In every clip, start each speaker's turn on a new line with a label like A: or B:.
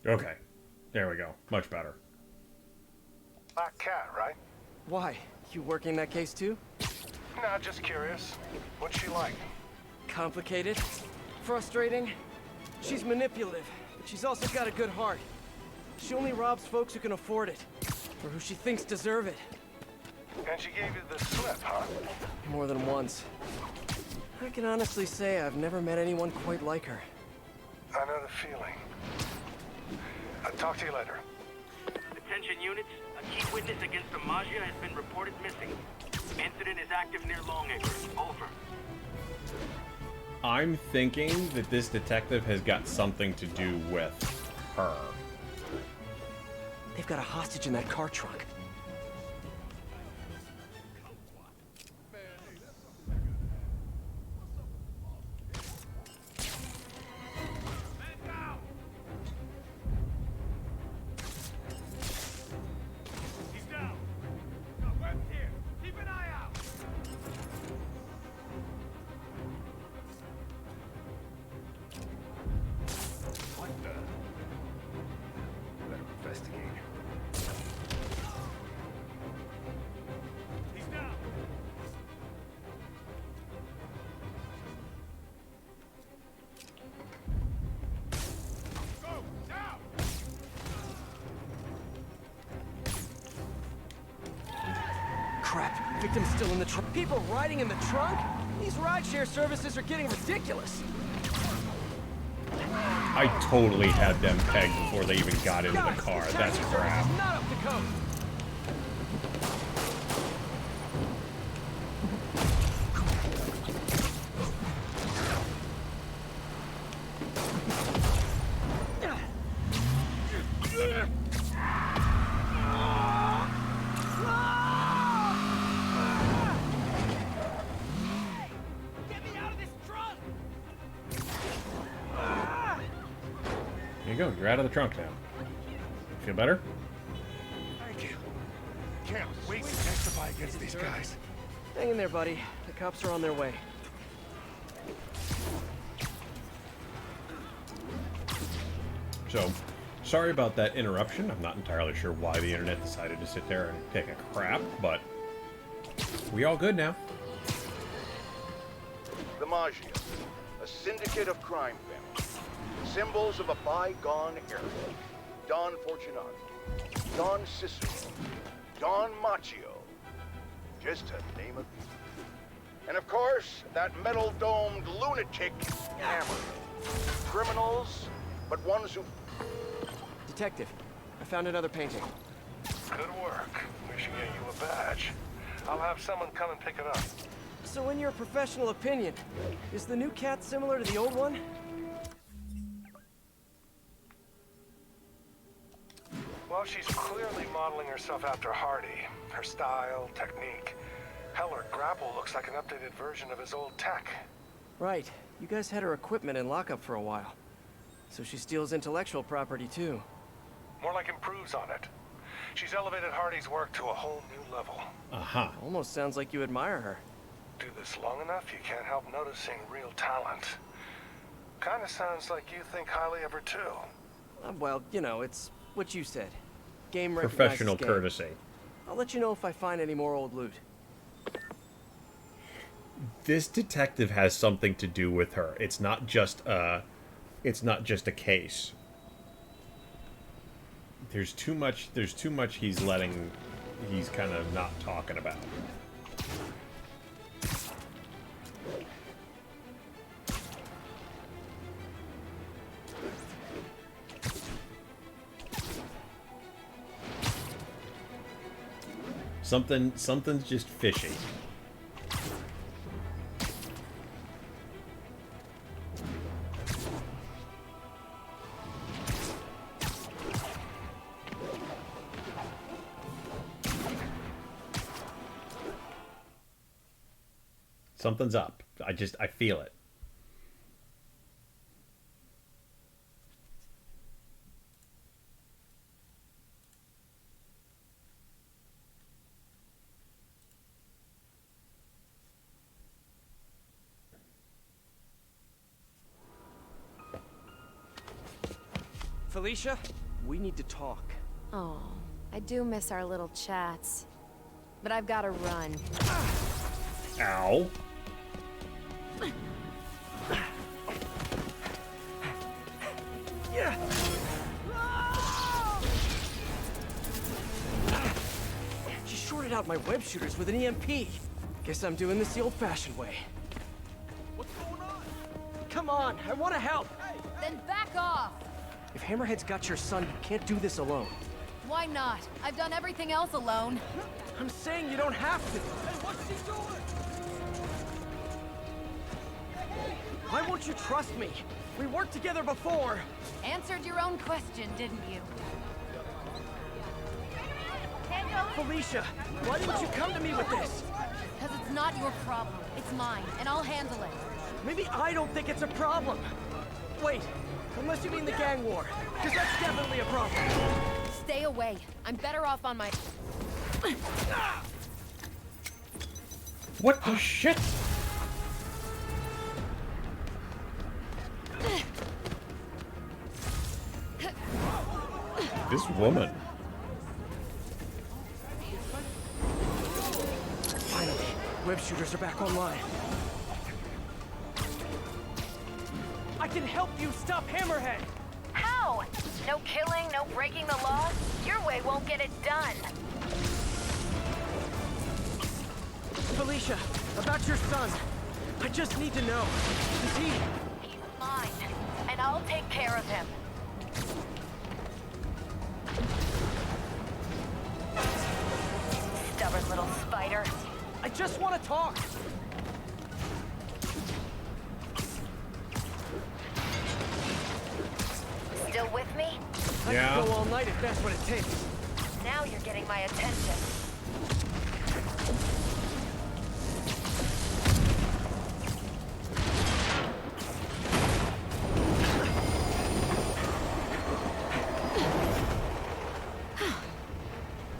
A: Okay. There we go. Much better.
B: Black Cat, right?
C: Why? You working that case too?
B: Nah, just curious. What's she like?
C: Complicated? Frustrating? She's manipulative, but she's also got a good heart. She only robs folks who can afford it, or who she thinks deserve it.
B: And she gave you the slip, huh?
C: More than once. I can honestly say I've never met anyone quite like her.
B: I know the feeling. I'll talk to you later.
D: Attention units, a key witness against Amasia has been reported missing. Incident is active near Longacre. Over.
A: I'm thinking that this detective has got something to do with her.
C: They've got a hostage in that car trunk. Crap, victim's still in the trunk. People riding in the trunk? These rideshare services are getting ridiculous.
A: I totally had them pegged before they even got into the car. That's crap.
C: Not up to code.
A: There you go. You're out of the trunk now. Feel better?
B: Thank you. Can't wait to testify against these guys.
C: Hang in there, buddy. The cops are on their way.
A: So, sorry about that interruption. I'm not entirely sure why the internet decided to sit there and take a crap, but we all good now.
E: The Maggia, a syndicate of crime families, symbols of a bygone era. Don Fortunato, Don Cicero, Don Macchio, just to name a few. And of course, that metal-domed lunatic, Hammer. Criminals, but ones who...
C: Detective, I found another painting.
B: Good work. We should get you a badge. I'll have someone come and pick it up.
C: So in your professional opinion, is the new cat similar to the old one?
B: Well, she's clearly modeling herself after Hardy. Her style, technique. Hell, her grapple looks like an updated version of his old tech.
C: Right. You guys had her equipment in lockup for a while. So she steals intellectual property too.
B: More like improves on it. She's elevated Hardy's work to a whole new level.
A: Aha.
C: Almost sounds like you admire her.
B: Do this long enough, you can't help noticing real talent. Kinda sounds like you think highly of her too.
C: Well, you know, it's what you said. Game recognizes
A: Professional
C: game.
A: courtesy.
C: I'll let you know if I find any more old loot.
A: This detective has something to do with her. It's not just a case. There's too much he's kind of not talking about. Something's just fishy. Something's up. I feel it.
C: Felicia, we need to talk.
F: Oh, I do miss our little chats. But I've got to run.
A: Ow.
C: She shorted out my web shooters with an EMP. Guess I'm doing this the old-fashioned way. What's going on? Come on, I want to help.
F: Then back off!
C: If Hammerhead's got your son, you can't do this alone.
F: Why not? I've done everything else alone.
C: I'm saying you don't have to. Hey, what's he doing? Why won't you trust me? We worked together before.
F: Answered your own question, didn't you?
C: Felicia, why didn't you come to me with this?
F: Because it's not your problem. It's mine, and I'll handle it.
C: Maybe I don't think it's a problem. Wait, unless you mean the gang war, because that's definitely a problem.
F: Stay away. I'm better off on my...
A: What the shit? This woman.
C: Finally, web shooters are back online. I can help you stop Hammerhead!
F: How? No killing, no breaking the law? Your way won't get it done.
C: Felicia, about your son. I just need to know. Is he...
F: He's mine, and I'll take care of him. Stubborn little spider.
C: I just want to talk.
F: Still with me?
C: I
A: Yeah.
C: could go all night if that's what it takes.
F: Now you're getting my attention.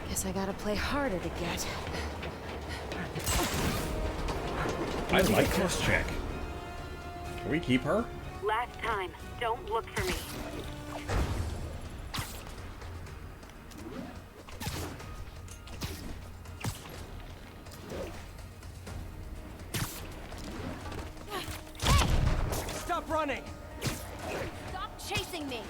F: Guess I gotta play harder to get.
A: I like this chick. Can we keep her?
D: Last time. Don't look for me.
C: Stop running!
F: Stop chasing me!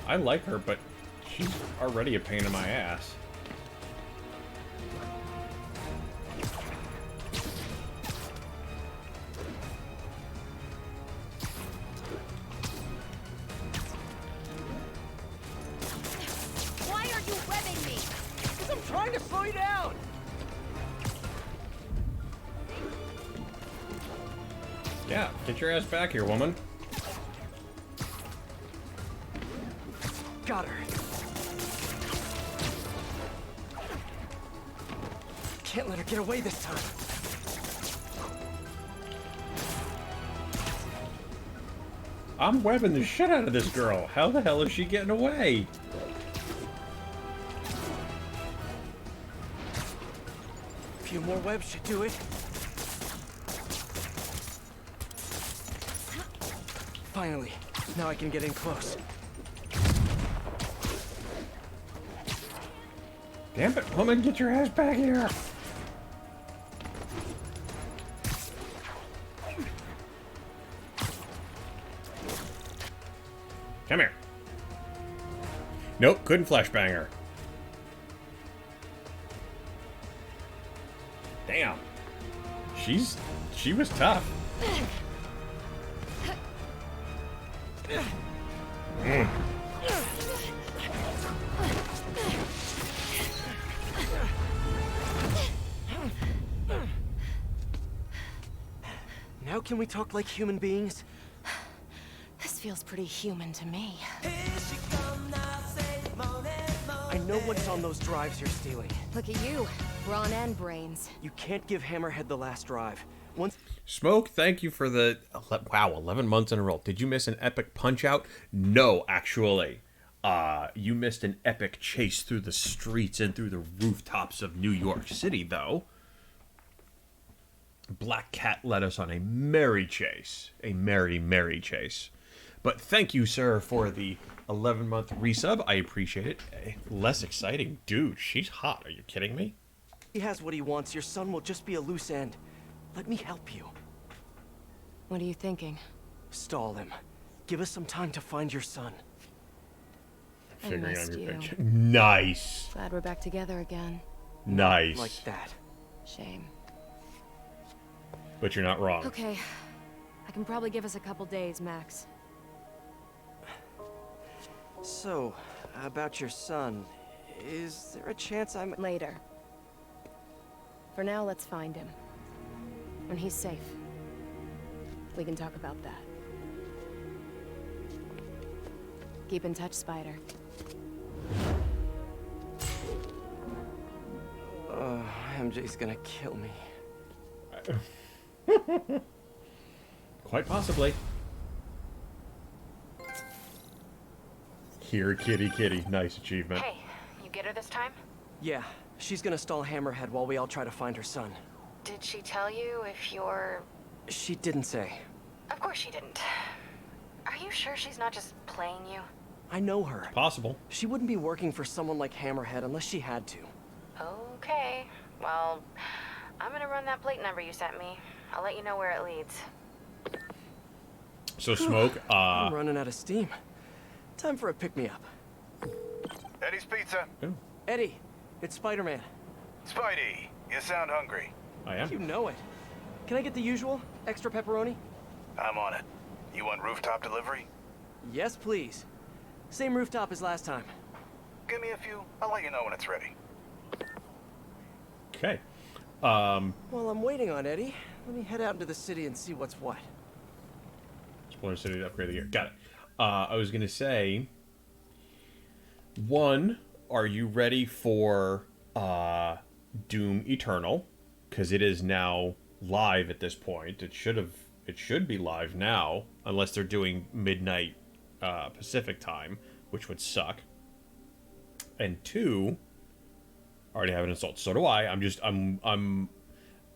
A: I like her, but she's already a pain in my ass.
F: Why are you webbing me?
C: Because I'm trying to slow you down!
A: Yeah, get your ass back here, woman.
C: Got her. Can't let her get away this time.
A: I'm webbing the shit out of this girl. How the hell is she getting away?
C: A few more webs should do it. Finally, now I can get in close.
A: Damn it, woman, get your ass back here. Come here. Nope, couldn't flashbang her. Damn. She was tough.
C: Now can we talk like human beings?
F: This feels pretty human to me.
C: I know what's on those drives you're stealing.
F: Look at you, brawn and brains.
C: You can't give Hammerhead the last drive. Once
A: Smoke, thank you for the... Wow, 11 months in a row. Did you miss an epic Punch-Out? No, actually. You missed an epic chase through the streets and through the rooftops of New York City, though. Black Cat led us on a merry chase. A merry, merry chase. But thank you, sir, for the 11-month resub. I appreciate it. Less exciting. Dude, she's hot. Are you kidding me?
C: He has what he wants. Your son will just be a loose end. Let me help you.
G: What are you thinking?
C: Stall him. Give us some time to find your son.
A: Figuring
G: missed
A: out your
G: you.
A: picture. Nice.
G: Glad we're back together again.
A: Nice.
C: Like that.
G: Shame.
A: But you're not wrong.
G: Okay. I can probably give us a couple days, Max.
C: So, about your son, is there a chance I'm...
G: Later. For now, let's find him. When he's safe. We can talk about that. Keep in touch, Spider.
C: MJ's gonna kill me.
A: Quite possibly. Here, kitty, kitty. Nice achievement.
F: Hey, you get her this time?
C: Yeah, she's gonna stall Hammerhead while we all try to find her son.
F: Did she tell you if you're...
C: She didn't say.
F: Of course she didn't. Are you sure she's not just playing you?
C: I know her.
A: Possible.
C: She wouldn't be working for someone like Hammerhead unless she had to.
F: Okay. Well, I'm gonna run that plate number you sent me. I'll let you know where it leads.
A: So, Smoke,
C: I'm running out of steam. Time for a pick-me-up.
B: Eddie's Pizza.
A: Ooh,
C: Eddie, it's Spider-Man.
B: Spidey, you sound hungry.
A: I am.
C: You know it. Can I get the usual? Extra pepperoni?
B: I'm on it. You want rooftop delivery?
C: Yes, please. Same rooftop as last time.
B: Give me a few. I'll let you know when it's ready.
A: Okay.
C: While I'm waiting on Eddie, let me head out into the city and see what's what.
A: Splinter City to upgrade the gear. Got it. I was going to say, one, are you ready for Doom Eternal? Because it is now live at this point. It should be live now, unless they're doing midnight Pacific time, which would suck. And two, I already have it installed. So do I.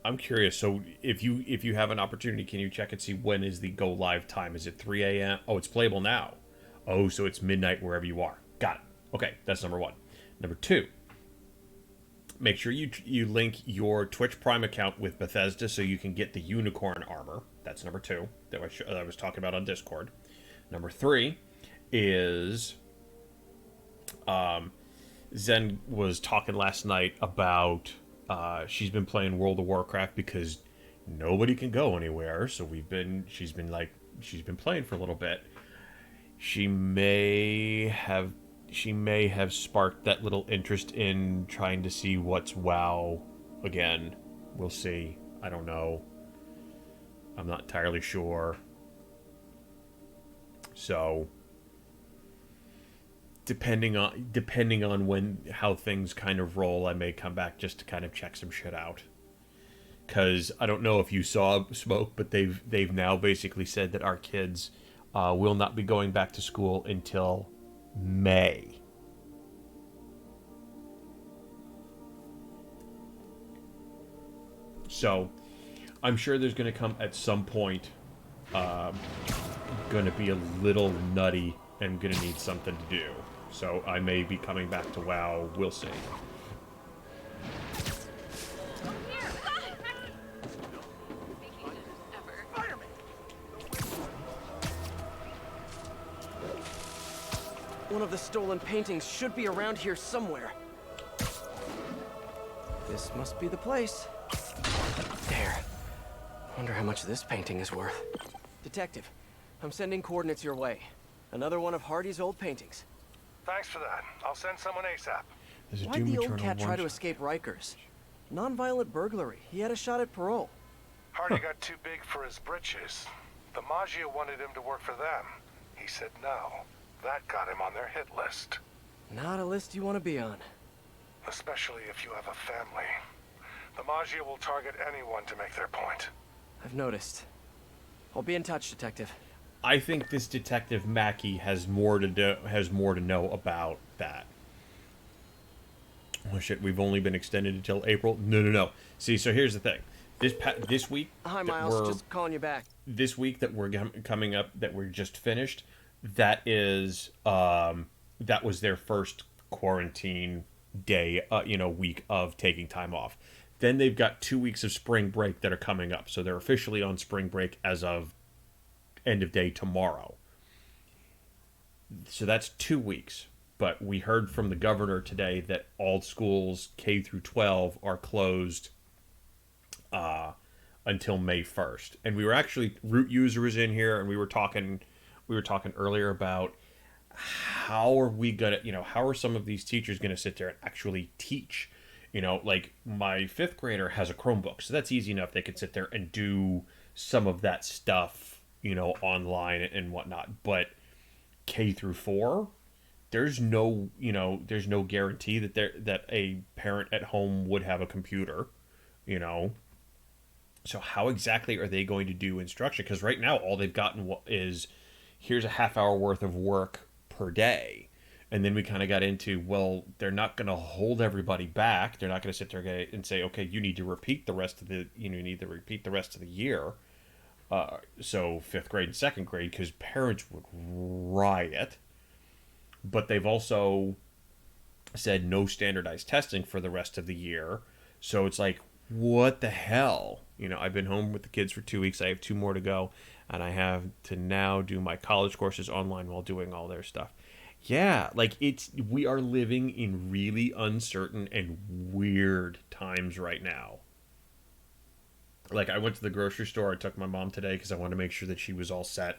A: I'm curious. So if you have an opportunity, can you check and see when is the go live time? Is it 3 a.m.? Oh, it's playable now. Oh, so it's midnight wherever you are. Got it. Okay, that's number one. Number two, make sure you link your Twitch Prime account with Bethesda so you can get the unicorn armor. That's number two that I was talking about on Discord. Number three is Zen was talking last night about she's been playing World of Warcraft because nobody can go anywhere. So she's been playing for a little bit. She may have sparked that little interest in trying to see what's WoW again. We'll see. I don't know. I'm not entirely sure. So depending on how things kind of roll, I may come back just to kind of check some shit out. Because I don't know if you saw Smoke, but they've now basically said that our kids will not be going back to school until May. So I'm sure there's going to come at some point going to be a little nutty and going to need something to do. So I may be coming back to WoW. We'll see.
C: One of the stolen paintings should be around here somewhere. This must be the place. There. Wonder how much this painting is worth. Detective, I'm sending coordinates your way. Another one of Hardy's old paintings.
B: Thanks for that. I'll send someone ASAP.
A: There's a
C: Why'd
A: Doom
C: the old
A: Eternal
C: cat try
A: one
C: to escape Rikers? Non-violent burglary. He had a shot at parole.
B: Hardy got too big for his britches. The Maggia wanted him to work for them. He said no. That got him on their hit list.
C: Not a list you want to be on.
B: Especially if you have a family. The Maggia will target anyone to make their point.
C: I've noticed. I'll be in touch, Detective.
A: I think this Detective Mackey has more to know about that. Oh shit, we've only been extended until April. No. See, so here's the thing. This week
C: Hi,
A: that
C: Miles. Just calling you back.
A: this week that we're coming up, that we're just finished, that is that was their first quarantine day, week of taking time off. Then they've got 2 weeks of spring break that are coming up, so they're officially on spring break as of end of day tomorrow. So that's 2 weeks. But we heard from the governor today that all schools K through 12 are closed until May 1st. And we were actually, Root User was in here, and we were talking earlier about how are some of these teachers gonna sit there and actually teach? Like my 5th grader has a Chromebook, so that's easy enough. They could sit there and do some of that stuff, online and whatnot. But K through 4, there's no guarantee that a parent at home would have a computer, So how exactly are they going to do instruction? Because right now all they've gotten is, here's a half hour worth of work per day. And then we kind of got into, well, they're not going to hold everybody back. They're not going to sit there and say, okay, you need to repeat the rest of the year. So 5th grade and 2nd grade, because parents would riot. But they've also said no standardized testing for the rest of the year. So it's like, what the hell? I've been home with the kids for 2 weeks. I have 2 more to go. And I have to now do my college courses online while doing all their stuff. Yeah, we are living in really uncertain and weird times right now. Like, I went to the grocery store. I took my mom today because I wanted to make sure that she was all set.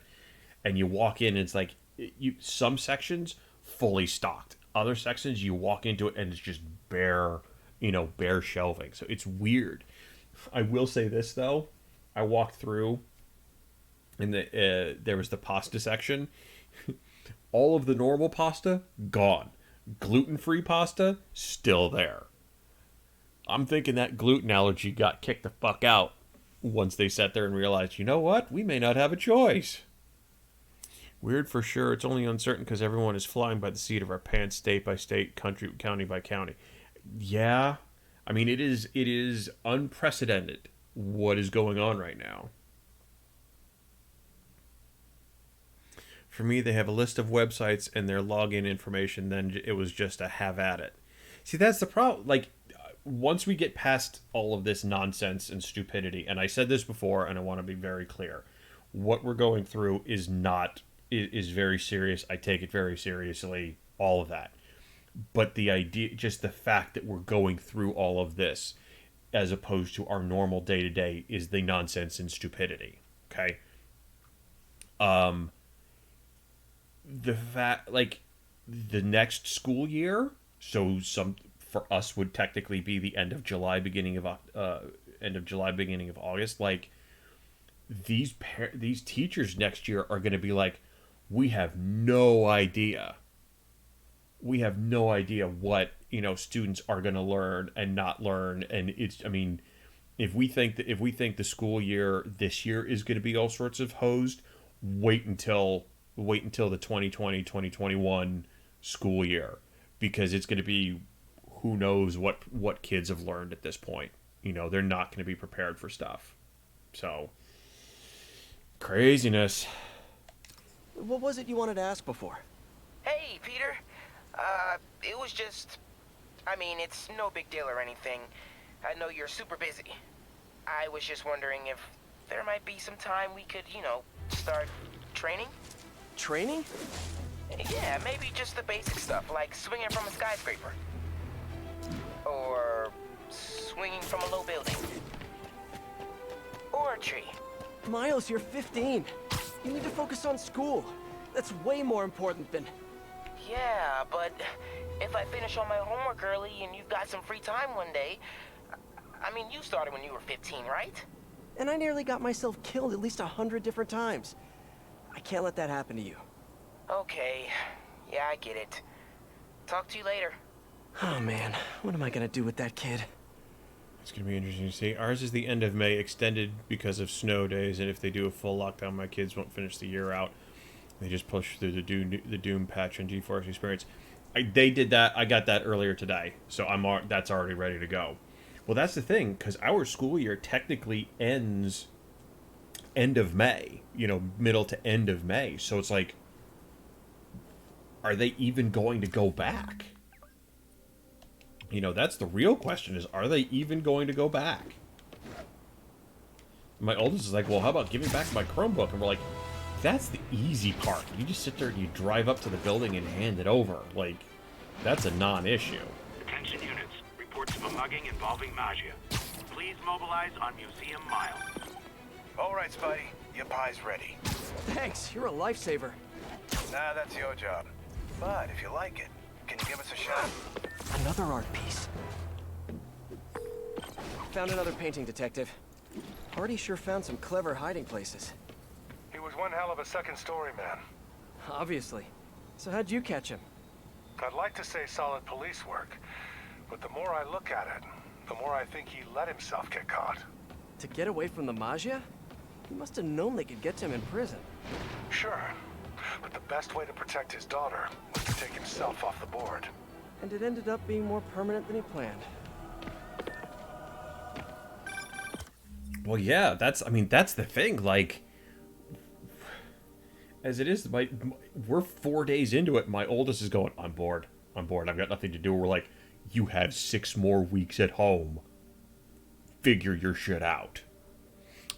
A: And you walk in, and it's like, some sections fully stocked. Other sections, you walk into it, and it's just bare shelving. So it's weird. I will say this, though. I walked through, and there was the pasta section. All of the normal pasta, gone. Gluten-free pasta, still there. I'm thinking that gluten allergy got kicked the fuck out once they sat there and realized, you know what? We may not have a choice. Weird for sure. It's only uncertain because everyone is flying by the seat of our pants, state by state, county by county. Yeah. I mean, it is unprecedented what is going on right now. For me, they have a list of websites and their login information. Then it was just a have at it. See, that's the problem. Like, once we get past all of this nonsense and stupidity, and I said this before, and I want to be very clear, what we're going through is very serious. I take it very seriously, all of that. But the idea, just the fact that we're going through all of this, as opposed to our normal day-to-day, is the nonsense and stupidity. Okay? The fact, like, the next school year, so for us would technically be the end of July, beginning of August. Like, these teachers next year are going to be like, we have no idea. We have no idea what students are going to learn and not learn, and if we think the school year this year is going to be all sorts of hosed, wait until the 2020-2021 school year, because it's going to be, who knows what kids have learned at this point. They're not going to be prepared for stuff. So, craziness.
C: What was it you wanted to ask before?
H: Hey, Peter. It was just... it's no big deal or anything. I know you're super busy. I was just wondering if there might be some time we could, start training?
C: Training?
H: Yeah, maybe just the basic stuff, like swinging from a skyscraper. Or swinging from a low building. Or a tree.
C: Miles, you're 15. You need to focus on school. That's way more important than...
H: Yeah, but if I finish all my homework early and you've got some free time one day... you started when you were 15, right?
C: And I nearly got myself killed at least 100 different times. I can't let that happen to you.
H: Okay. Yeah, I get it. Talk to you later.
C: Oh man, what am I gonna do with that kid?
A: It's going to be interesting to see. Ours is the end of May, extended because of snow days, and if they do a full lockdown, my kids won't finish the year out. They just push through the Doom patch and GeForce Experience. They did that. I got that earlier today, so that's already ready to go. Well, that's the thing, because our school year technically ends end of May, middle to end of May. So it's like, are they even going to go back? That's the real question is, are they even going to go back? My oldest is like, well, how about giving back my Chromebook? And we're like, that's the easy part. You just sit there and you drive up to the building and hand it over. Like, that's a non-issue.
D: Attention units. Reports of a mugging involving Maggia. Please mobilize on Museum Mile.
B: All right, Spidey. Your pie's ready.
C: Thanks, you're a lifesaver.
B: Nah, that's your job. But if you like it, can you give us a shot?
C: Another art piece. Found another painting, Detective. Hardy sure found some clever hiding places.
B: He was one hell of a second-story man.
C: Obviously. So how'd you catch him?
B: I'd like to say solid police work, but the more I look at it, the more I think he let himself get caught.
C: To get away from the Maggia? He must have known they could get to him in prison.
B: Sure, but the best way to protect his daughter was to take himself off the board.
C: And it ended up being more permanent than he planned.
A: Well, yeah, that's the thing. Like, as it is, we're 4 days into it. My oldest is going, I'm bored. I've got nothing to do. We're like, you have 6 more weeks at home. Figure your shit out.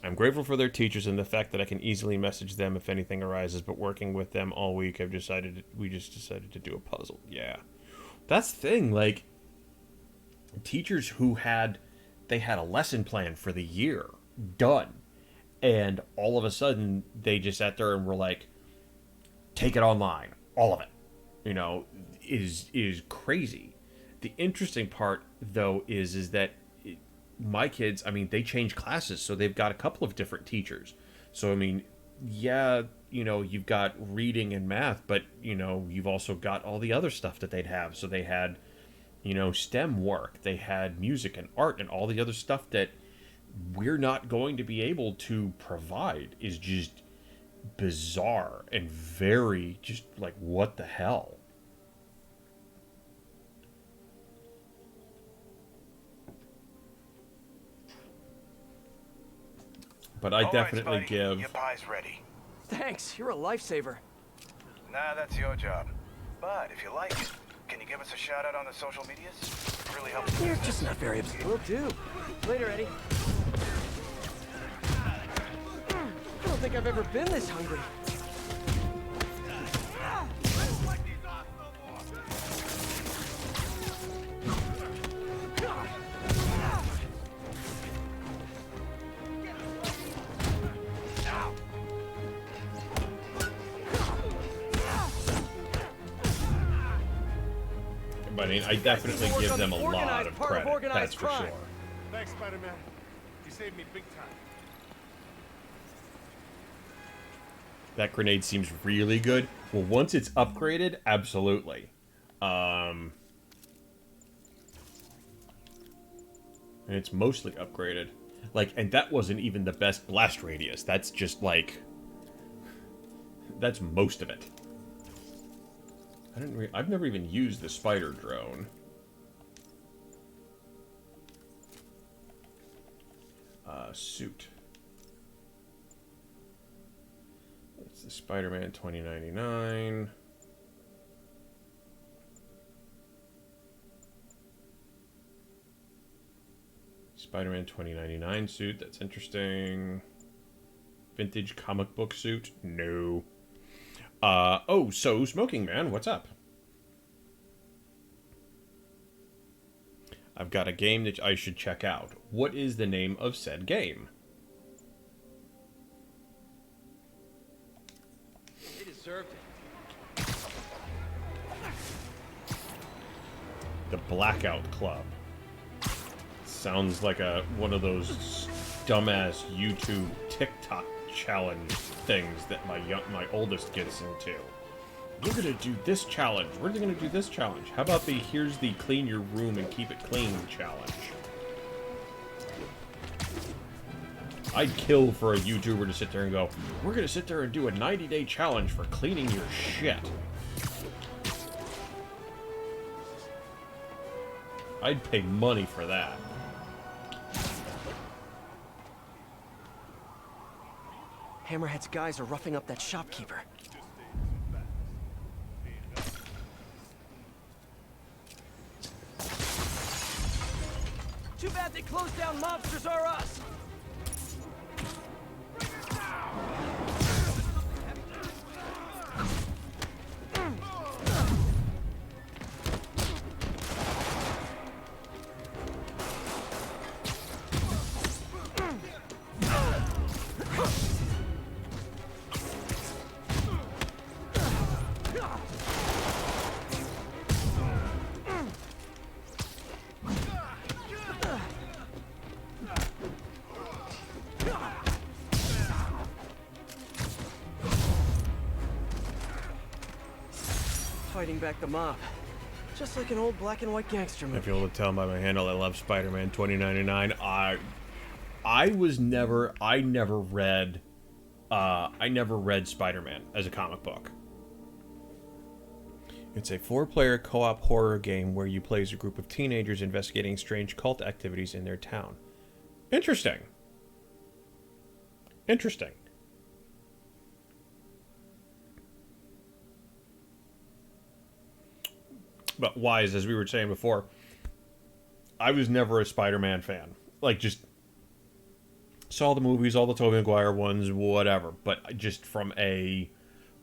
A: I'm grateful for their teachers and the fact that I can easily message them if anything arises, but working with them all week, we just decided to do a puzzle. Yeah. That's the thing, like, teachers who had a lesson plan for the year done, and all of a sudden they just sat there and were like, take it online, all of it, is crazy. The interesting part, though, is that my kids, they change classes, so they've got a couple of different teachers. So, yeah, you've got reading and math, but, you've also got all the other stuff that they'd have. So they had, STEM work, they had music and art and all the other stuff that we're not going to be able to provide is just bizarre and very just like, what the hell? But I definitely
B: right,
A: give...
B: Your pie's ready.
C: Thanks, you're a lifesaver.
B: Nah, that's your job. But if you like it, can you give us a shout-out on the social medias? It really helps.
C: You're just not very upset. Will do. Later, Eddie. I don't think I've ever been this hungry.
A: I definitely give them a lot of credit, that's for sure.
B: Thanks, Spider-Man. You saved me big time.
A: That grenade seems really good. Well, once it's upgraded, absolutely. And it's mostly upgraded. And that wasn't even the best blast radius. That's just that's most of it. I've never even used the spider drone. Suit. It's the Spider-Man 2099. Spider-Man 2099 suit. That's interesting. Vintage comic book suit. No. So Smoking Man, what's up? I've got a game that I should check out. What is the name of said game?
C: They deserved it.
A: The Blackout Club. Sounds like one of those dumbass YouTube TikTok challenge things that my oldest gets into. We're gonna do this challenge. We're gonna do this challenge. How about here's the clean your room and keep it clean challenge? I'd kill for a YouTuber to sit there and go, we're gonna sit there and do a 90-day challenge for cleaning your shit. I'd pay money for that.
C: Hammerhead's guys are roughing up that shopkeeper. Too bad they closed down Mobsters R Us! Fighting back the mob. Just like an old black and white gangster movie.
A: If you're able to tell by my handle, I love Spider-Man 2099. I never read Spider-Man as a comic book. It's a 4-player co-op horror game where you play as a group of teenagers investigating strange cult activities in their town. Interesting. Interesting. But Wise, as we were saying before, I was never a Spider-Man fan. Like, just saw the movies, all the Tobey Maguire ones, whatever. But just from a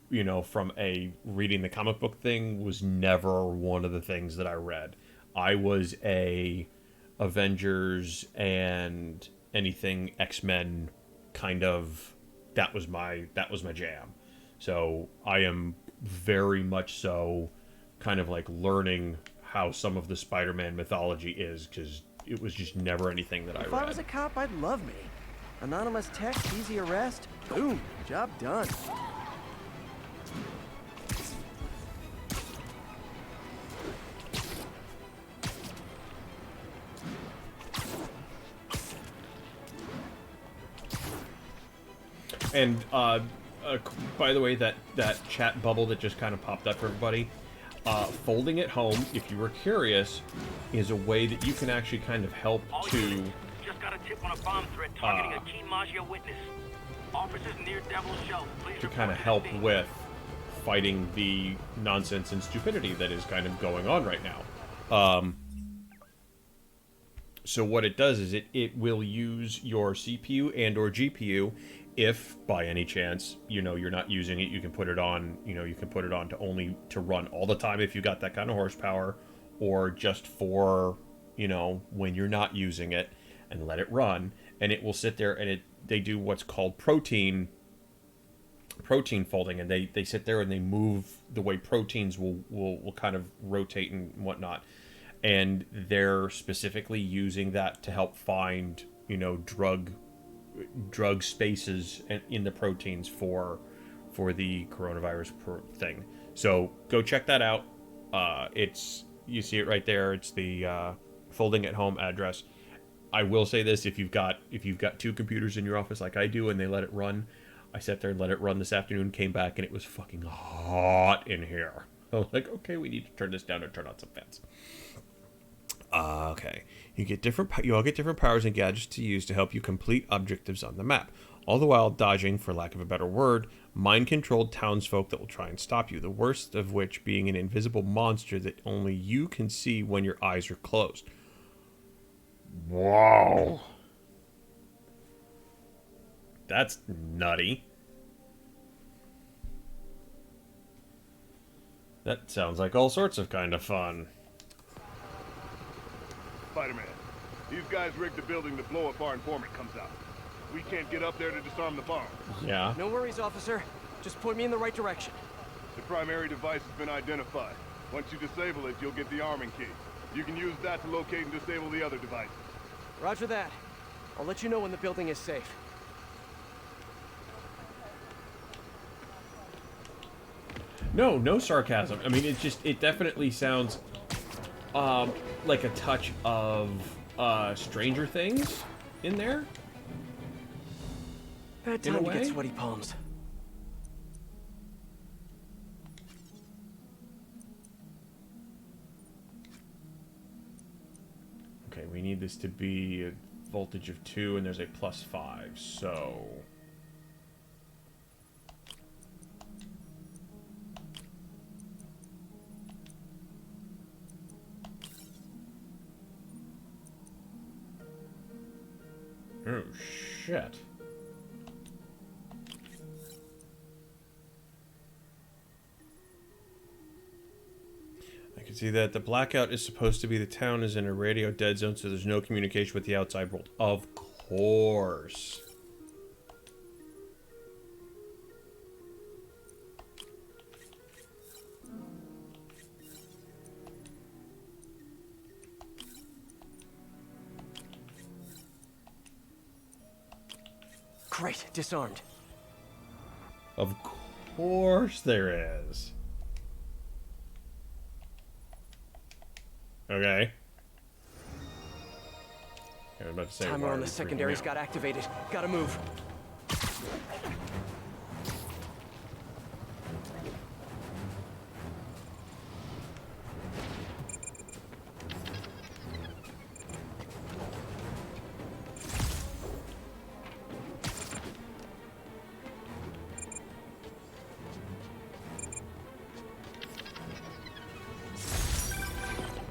A: reading the comic book thing was never one of the things that I read. I was a Avengers and anything X-Men kind of, that was my jam. So I am very much so kind of like learning how some of the Spider-Man mythology is, because it was just never anything that I read.
C: If I was a cop, I'd love me. Anonymous text, easy arrest, boom, job done.
A: And by the way, that chat bubble that just kind of popped up for everybody, folding at home, if you were curious, is a way that you can actually kind of help to
D: just got a tip on a bomb threat targeting a key Maggia witness. Officers near Devil's Shelf. Please
A: to kind of help with fighting the nonsense and stupidity that is kind of going on right now. So what it does is it will use your CPU and or GPU. If by any chance, you're not using it, you can put it on, you can put it on to run all the time if you got that kind of horsepower, or just for, when you're not using it, and let it run, and it will sit there and they do what's called protein folding, and they sit there and they move the way proteins will kind of rotate and whatnot. And they're specifically using that to help find, drug spaces in the proteins for the coronavirus thing. So go check that out. You see it right there. It's the folding at home address. I will say this: if you've got 2 computers in your office like I do, and they let it run, I sat there and let it run this afternoon. Came back and it was fucking hot in here. I was like, okay, we need to turn this down and turn on some fans. Okay. You all get different powers and gadgets to use to help you complete objectives on the map, all the while dodging, for lack of a better word, mind-controlled townsfolk that will try and stop you, the worst of which being an invisible monster that only you can see when your eyes are closed. Wow. That's nutty. That sounds like all sorts of kind of fun.
I: Spider-Man, these guys rigged the building to blow if our informant comes out. We can't get up there to disarm the bomb.
A: Yeah.
C: No worries, officer. Just point me in the right direction.
I: The primary device has been identified. Once you disable it, you'll get the arming key. You can use that to locate and disable the other devices.
C: Roger that. I'll let you know when the building is safe.
A: No sarcasm. I mean, it definitely sounds like a touch of Stranger Things in there.
C: Bad
A: in a
C: time to get
A: way.
C: sweaty palms.
A: Okay, we need this to be a voltage of 2, and there's a +5, so... Oh, shit. I can see that the blackout is supposed to be the town is in a radio dead zone, so there's no communication with the outside world. Of course.
C: Great, disarmed.
A: Of course there is. Okay. I was about to say,
C: Timer
A: why
C: on
A: are
C: the
A: we freaking
C: secondaries
A: out?
C: got activated. Gotta move.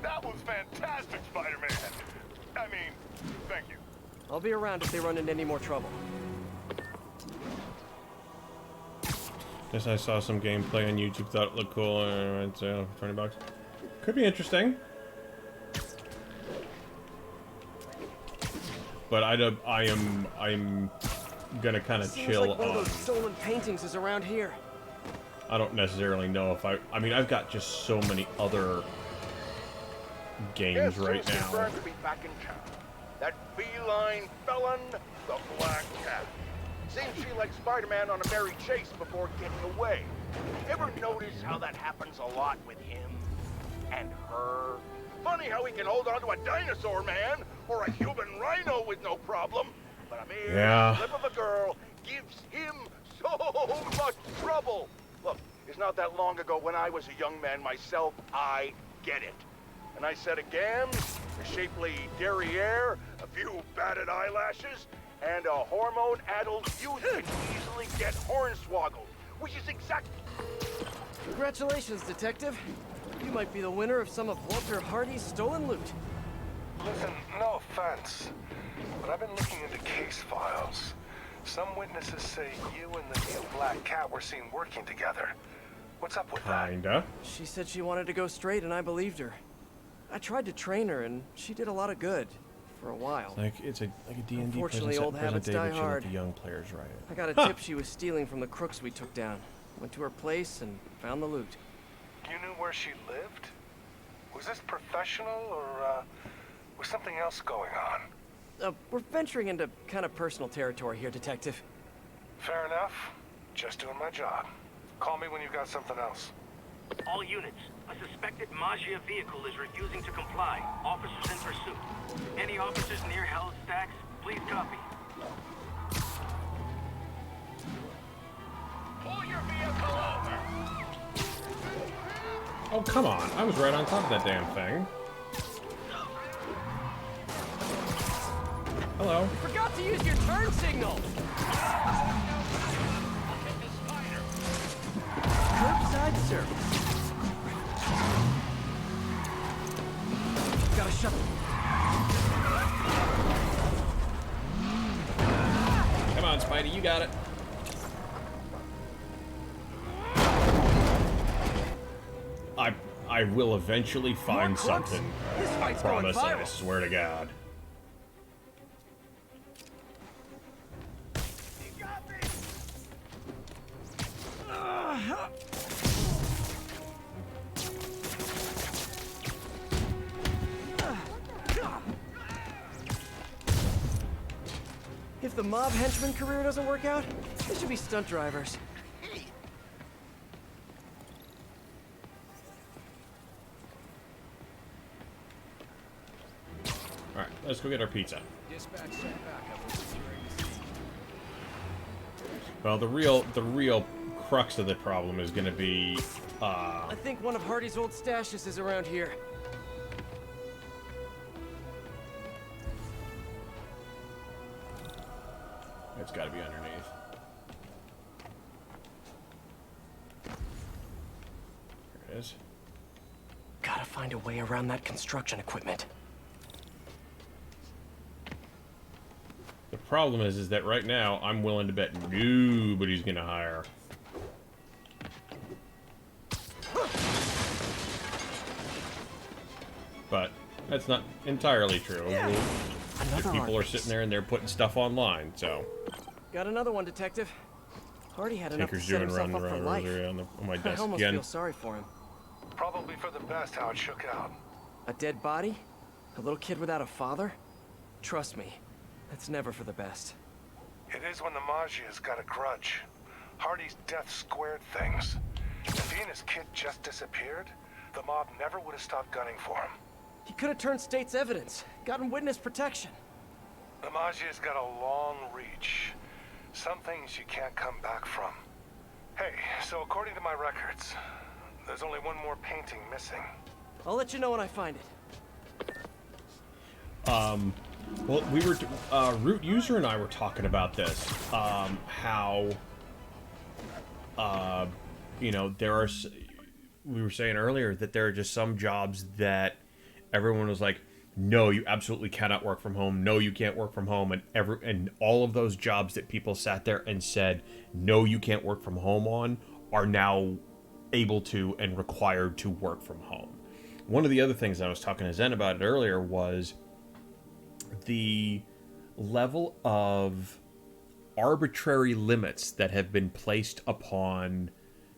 I: That was fantastic, Spider-Man. I mean, thank you.
C: I'll be around if they run into any more trouble.
A: Guess I saw some gameplay on YouTube, thought it looked cool, and I went to $20. Could be interesting. But I'm gonna kind of
C: Seems
A: chill
C: like one of
A: on.
C: those stolen paintings is around here.
A: I don't necessarily know if I mean, I've got just so many other games
E: Yes,
A: right
E: Susan
A: now.
E: Brand to be back in town. That feline felon, the Black Cat. Seems she likes Spider-Man on a merry chase before getting away. Ever notice how that happens a lot with him and her? Funny how he can hold on to a dinosaur man or a human rhino with no problem, but a mere
A: Yeah.
E: slip of a girl gives him so much trouble. Look, it's not that long ago when I was a young man myself. I get it. And I said again, a shapely derriere, a few batted eyelashes, and a hormone-addled youth can easily get hornswoggled, which is exactly...
C: Congratulations, Detective. You might be the winner of some of Walter Hardy's stolen loot.
B: Listen, no offense, but I've been looking into case files. Some witnesses say you and the new Black Cat were seen working together. What's up with that?
A: Kinda.
C: She said she wanted to go straight, and I believed her. I tried to train her, and she did a lot of good. For a while.
A: It's like a D&D
C: Unfortunately, old habits die
A: that should let
C: hard.
A: the young players write it.
C: I got a tip she was stealing from the crooks we took down. Went to her place and found the loot.
B: You knew where she lived? Was this professional, or was something else going on?
C: We're venturing into kind of personal territory here, Detective.
B: Fair enough. Just doing my job. Call me when you've got something else.
D: All units, a suspected Maggia vehicle is refusing to comply. Officers in pursuit. Any officers near Hell's Stacks, please copy.
E: Pull your vehicle over!
A: Oh, come on. I was right on top of that damn thing. Hello.
C: Forgot to use your turn signal! Curbside service. Gotta shut them.
A: Come on, Spidey, you got it. I will eventually find
C: More crooks?
A: something.
C: This
A: I
C: fight's going
A: promise. I
C: viral.
A: swear to God.
C: If the mob henchman career doesn't work out, they should be stunt drivers.
A: Alright, let's go get our pizza. Well, the real crux of the problem is going to be.
C: I think one of Hardy's old stashes is around here.
A: It's got to be underneath. There it is.
C: Gotta find a way around that construction equipment.
A: The problem is that right now I'm willing to bet nobody's gonna hire. But that's not entirely true.
C: Another
A: People are sitting there and they're putting stuff online, so.
C: Got another one, Detective. Hardy had enough to
A: Tinker's
C: set
A: doing
C: himself
A: run
C: up for
A: around
C: life.
A: on my
C: I
A: desk
C: almost
A: again.
C: feel sorry for him.
B: Probably for the best how it shook out.
C: A dead body? A little kid without a father? Trust me, that's never for the best.
B: It is when the Maggia's got a grudge. Hardy's death squared things. If he and his kid just disappeared, the mob never would have stopped gunning for him.
C: He could have turned state's evidence, gotten witness protection.
B: The Maggia's got a long reach. Some things you can't come back from. Hey, so according to my records, there's only one more painting missing.
C: I'll let you know when I find it.
A: Well, we were, Root User and I were talking about this, how, you know, we were saying earlier that there are just some jobs that everyone was like, no, you absolutely cannot work from home. No, you can't work from home. And all of those jobs that people sat there and said, no, you can't work from home on, are now able to and required to work from home. One of the other things I was talking to Zen about it earlier was the level of arbitrary limits that have been placed upon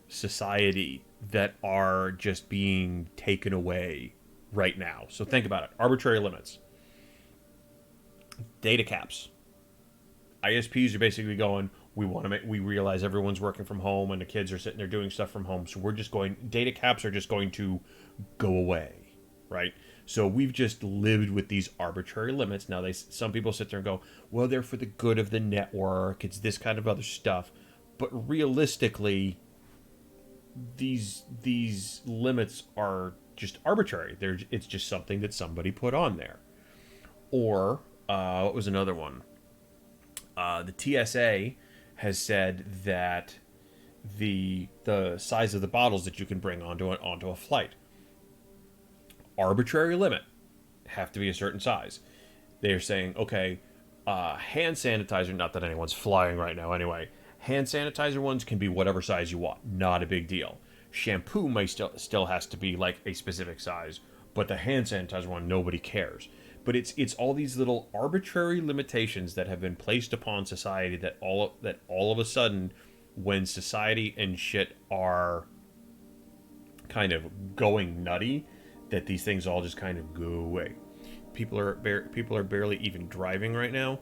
A: society that are just being taken away right now. So think about it. Arbitrary limits. Data caps. ISPs are basically going, we realize everyone's working from home and the kids are sitting there doing stuff from home. So data caps are just going to go away, right? So we've just lived with these arbitrary limits. Now some people sit there and go, well, they're for the good of the network. It's this kind of other stuff. But realistically, these limits are just arbitrary. It's just something that somebody put on there. Or what was another one? The TSA has said that the size of the bottles that you can bring onto a flight, arbitrary limit, have to be a certain size. They're saying, okay, hand sanitizer, not that anyone's flying right now anyway, hand sanitizer ones can be whatever size you want, not a big deal. Shampoo may still has to be like a specific size, but the hand sanitizer one, nobody cares. But it's all these little arbitrary limitations that have been placed upon society that all of a sudden, when society and shit are kind of going nutty, that these things all just kind of go away. People are barely even driving right now.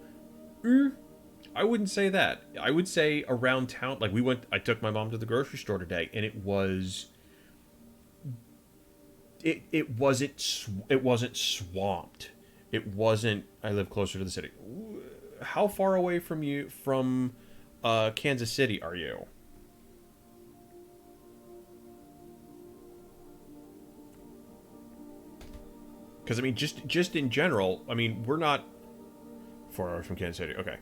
A: I wouldn't say that. I would say around town, like I took my mom to the grocery store today, and it wasn't swamped. It wasn't. I live closer to the city. How far away from Kansas City are you? Because I mean, just in general, I mean, we're not 4 hours from Kansas City. Okay.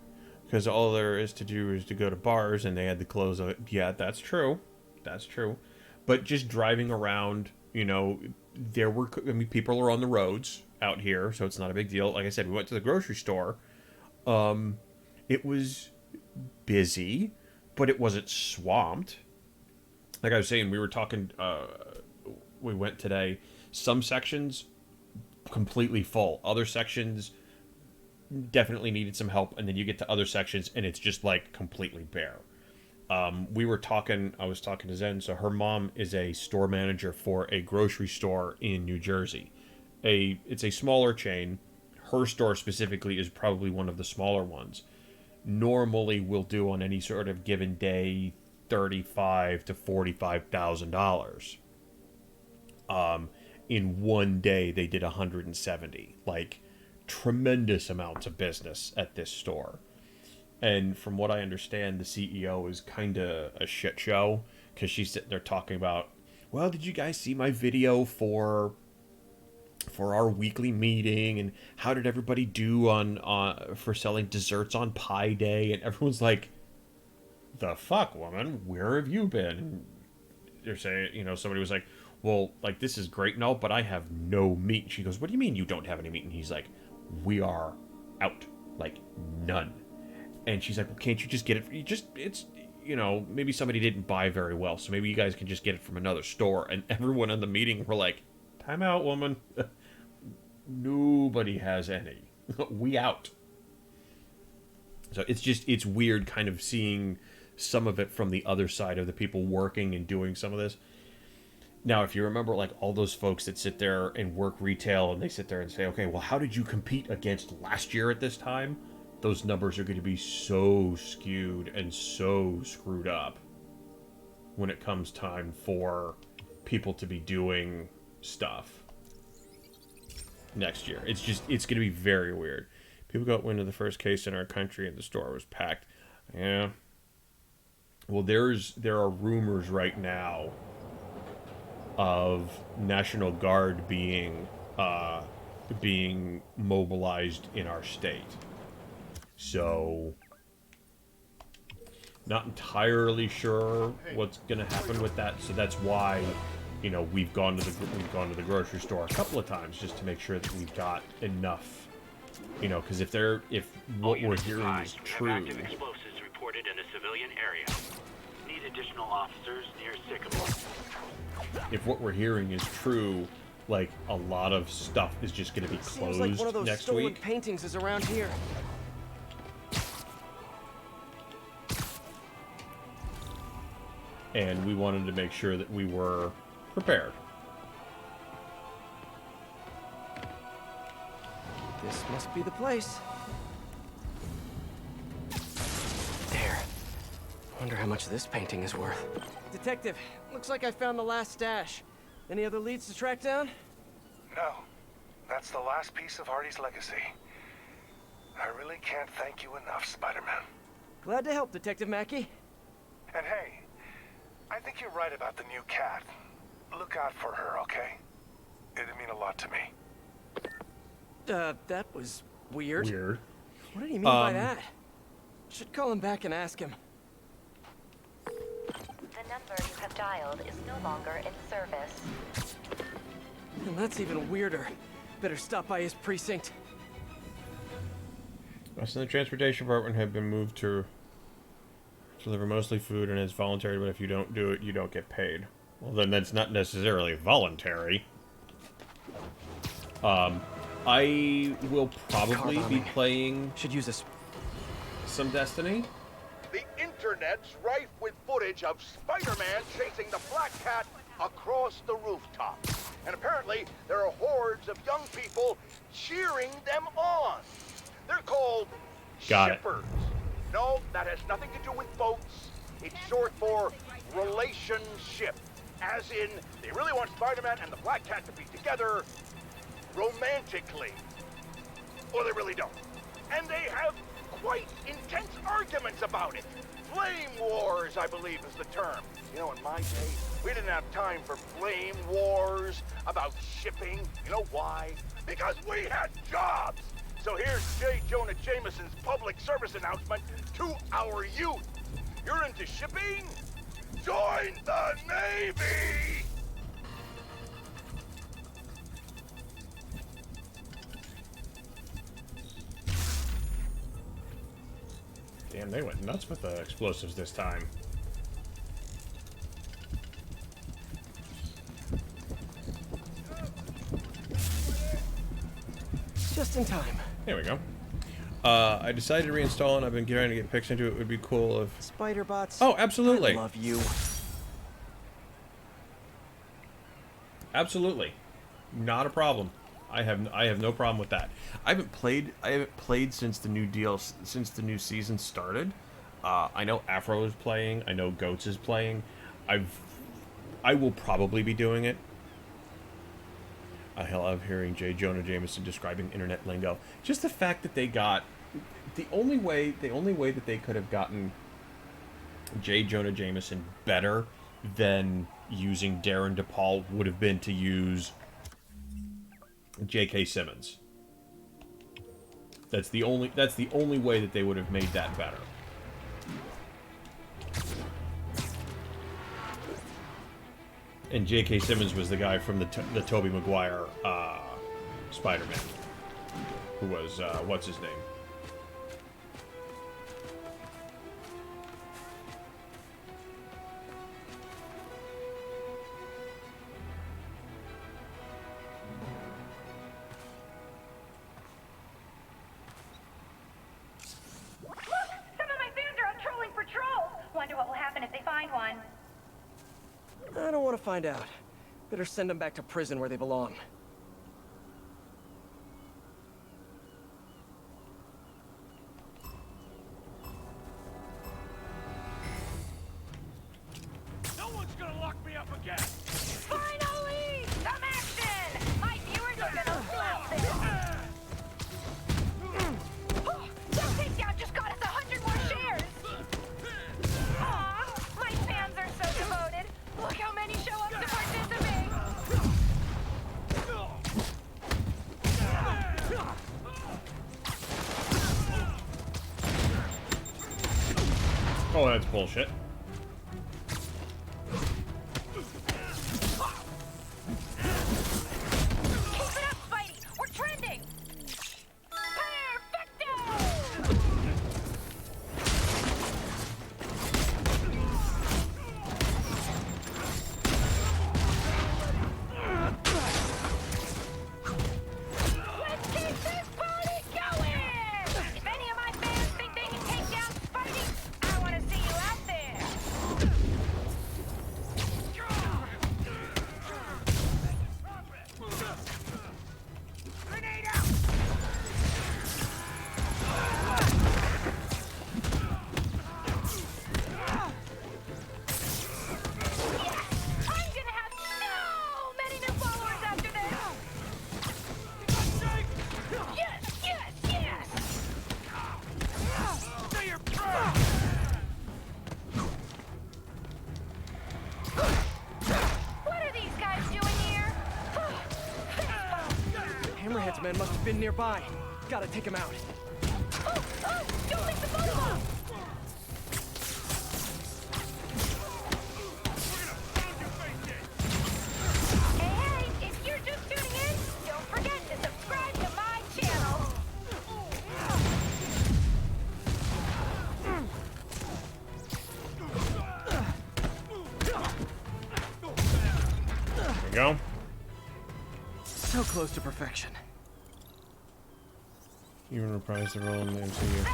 A: Because all there is to do is to go to bars, and they had to close. Yeah, that's true. That's true. But just driving around, you know, people are on the roads out here, so it's not a big deal. Like I said, we went to the grocery store. It was busy, but it wasn't swamped. Like I was saying, we were talking. We went today. Some sections completely full. Other sections definitely needed some help, and then you get to other sections and it's just like completely bare. I was talking to Zen, so her mom is a store manager for a grocery store in New Jersey. It's a smaller chain. Her store specifically is probably one of the smaller ones. Normally we'll do on any sort of given day $35,000 to $45,000. In one day they did 170. Like, tremendous amounts of business at this store. And from what I understand, the CEO is kind of a shit show because she's sitting there talking about, well, did you guys see my video for our weekly meeting, and how did everybody do on for selling desserts on Pi Day? And everyone's like, the fuck, woman, where have you been? And they're saying, you know, somebody was like, well, like, this is great and all, but I have no meat. And she goes, what do you mean you don't have any meat? And he's like, we are out, like, none. And she's like, well, can't you just get it? It's, you know, maybe somebody didn't buy very well, so maybe you guys can just get it from another store. And everyone in the meeting were like, time out, woman. Nobody has any. We out. So it's weird kind of seeing some of it from the other side of the people working and doing some of this. Now, if you remember, like, all those folks that sit there and work retail and they sit there and say, okay, well, how did you compete against last year at this time? Those numbers are going to be so skewed and so screwed up when it comes time for people to be doing stuff next year. It's going to be very weird. People got wind of the first case in our country and the store was packed. Yeah. Well, there are rumors right now of National Guard being mobilized in our state. So, not entirely sure what's going to happen with that. So that's why, you know, we've gone to the grocery store a couple of times just to make sure that we've got enough. You know, because if what we're hearing is true.
D: Active explosives reported in a civilian area. Need additional officers near Sycamore.
A: If what we're hearing is true, like, a lot of stuff is just going to be
C: Seems
A: closed
C: like one of those
A: next
C: stolen
A: week.
C: paintings is around here.
A: And we wanted to make sure that we were prepared.
C: This must be the place. There. Wonder how much this painting is worth. Detective, looks like I found the last stash. Any other leads to track down?
B: No. That's the last piece of Hardy's legacy. I really can't thank you enough, Spider-Man.
C: Glad to help, Detective Mackey.
B: And hey, I think you're right about the new cat. Look out for her, okay? It'd mean a lot to me.
C: That was weird.
A: Weird.
C: What did he mean by that? Should call him back and ask him.
F: The number you have dialed is no longer in service.
C: And that's even weirder. Better stop by his precinct.
A: Us in the transportation department have been moved to deliver mostly food, and it's voluntary, but if you don't do it, you don't get paid. Well, then that's not necessarily voluntary. I will probably be playing...
C: Should use this.
A: Some Destiny.
E: The internet's rife with footage of Spider-Man chasing the Black Cat across the rooftop. And apparently, there are hordes of young people cheering them on. They're called shippers. No, that has nothing to do with boats. It's short for relationship. As in, they really want Spider-Man and the Black Cat to be together romantically. Or they really don't. And they have quite intense arguments about it. Flame wars, I believe is the term. You know, in my day, we didn't have time for flame wars about shipping. You know why? Because we had jobs. So here's J. Jonah Jameson's public service announcement to our youth. You're into shipping? Join the Navy!
A: Damn, they went nuts with the explosives this time.
C: Just in time.
A: There we go. I decided to reinstall and I've been trying to get pics into it. It would be cool if...
C: Spider bots.
A: Oh, absolutely.
C: I love you.
A: Absolutely. Not a problem. I have no problem with that. I haven't played since the new season started. I know Afro is playing. I know Goats is playing. I will probably be doing it. I love hearing J. Jonah Jameson describing internet lingo. Just the fact that they got the only way that they could have gotten J. Jonah Jameson better than using Darren DePaul would have been to use J.K. Simmons. That's the only way that they would have made that better. And J.K. Simmons was the guy from the Tobey Maguire Spider-Man, who was what's his name?
C: I don't want to find out. Better send them back to prison where they belong.
D: No one's gonna lock me up again!
F: Finally! Some action! My viewers are gonna love this! Oh, that takedown just got us 100 more shares! Aw, my fans are so devoted! Look how many show up to participate!
A: Oh, that's bullshit.
F: Keep it up, Spidey! We're trending! Perfecto! Let's keep this party going! If any of my fans think they can take down Spidey, I want to see you out there! Grenade out! I'm gonna have so many new followers after this! Yes, yes, yes!
D: Say your prayer!
F: What are these guys doing here?
C: Hammerhead's men must have been nearby. Gotta take him out.
F: Oh, oh, don't make the boat of them! Hey, hey, if you're just tuning in, don't forget to subscribe to my channel.
A: There we go.
C: So close to perfection.
A: Even reprised the role in the MCU.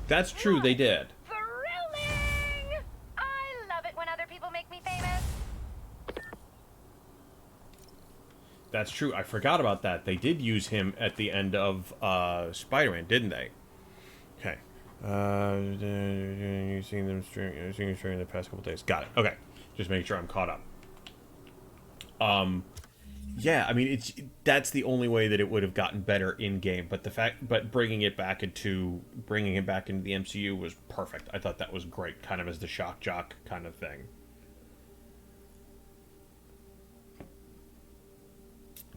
A: That's true, they did.
F: Thrilling! I love it when other people make me famous.
A: That's true. I forgot about that. They did use him at the end of Spider-Man, didn't they? Okay. You've seen them during the past couple days. Got it. Okay. Just making sure I'm caught up. Yeah, I mean, that's the only way that it would have gotten better in game. But bringing it back into the MCU was perfect. I thought that was great, kind of as the shock jock kind of thing.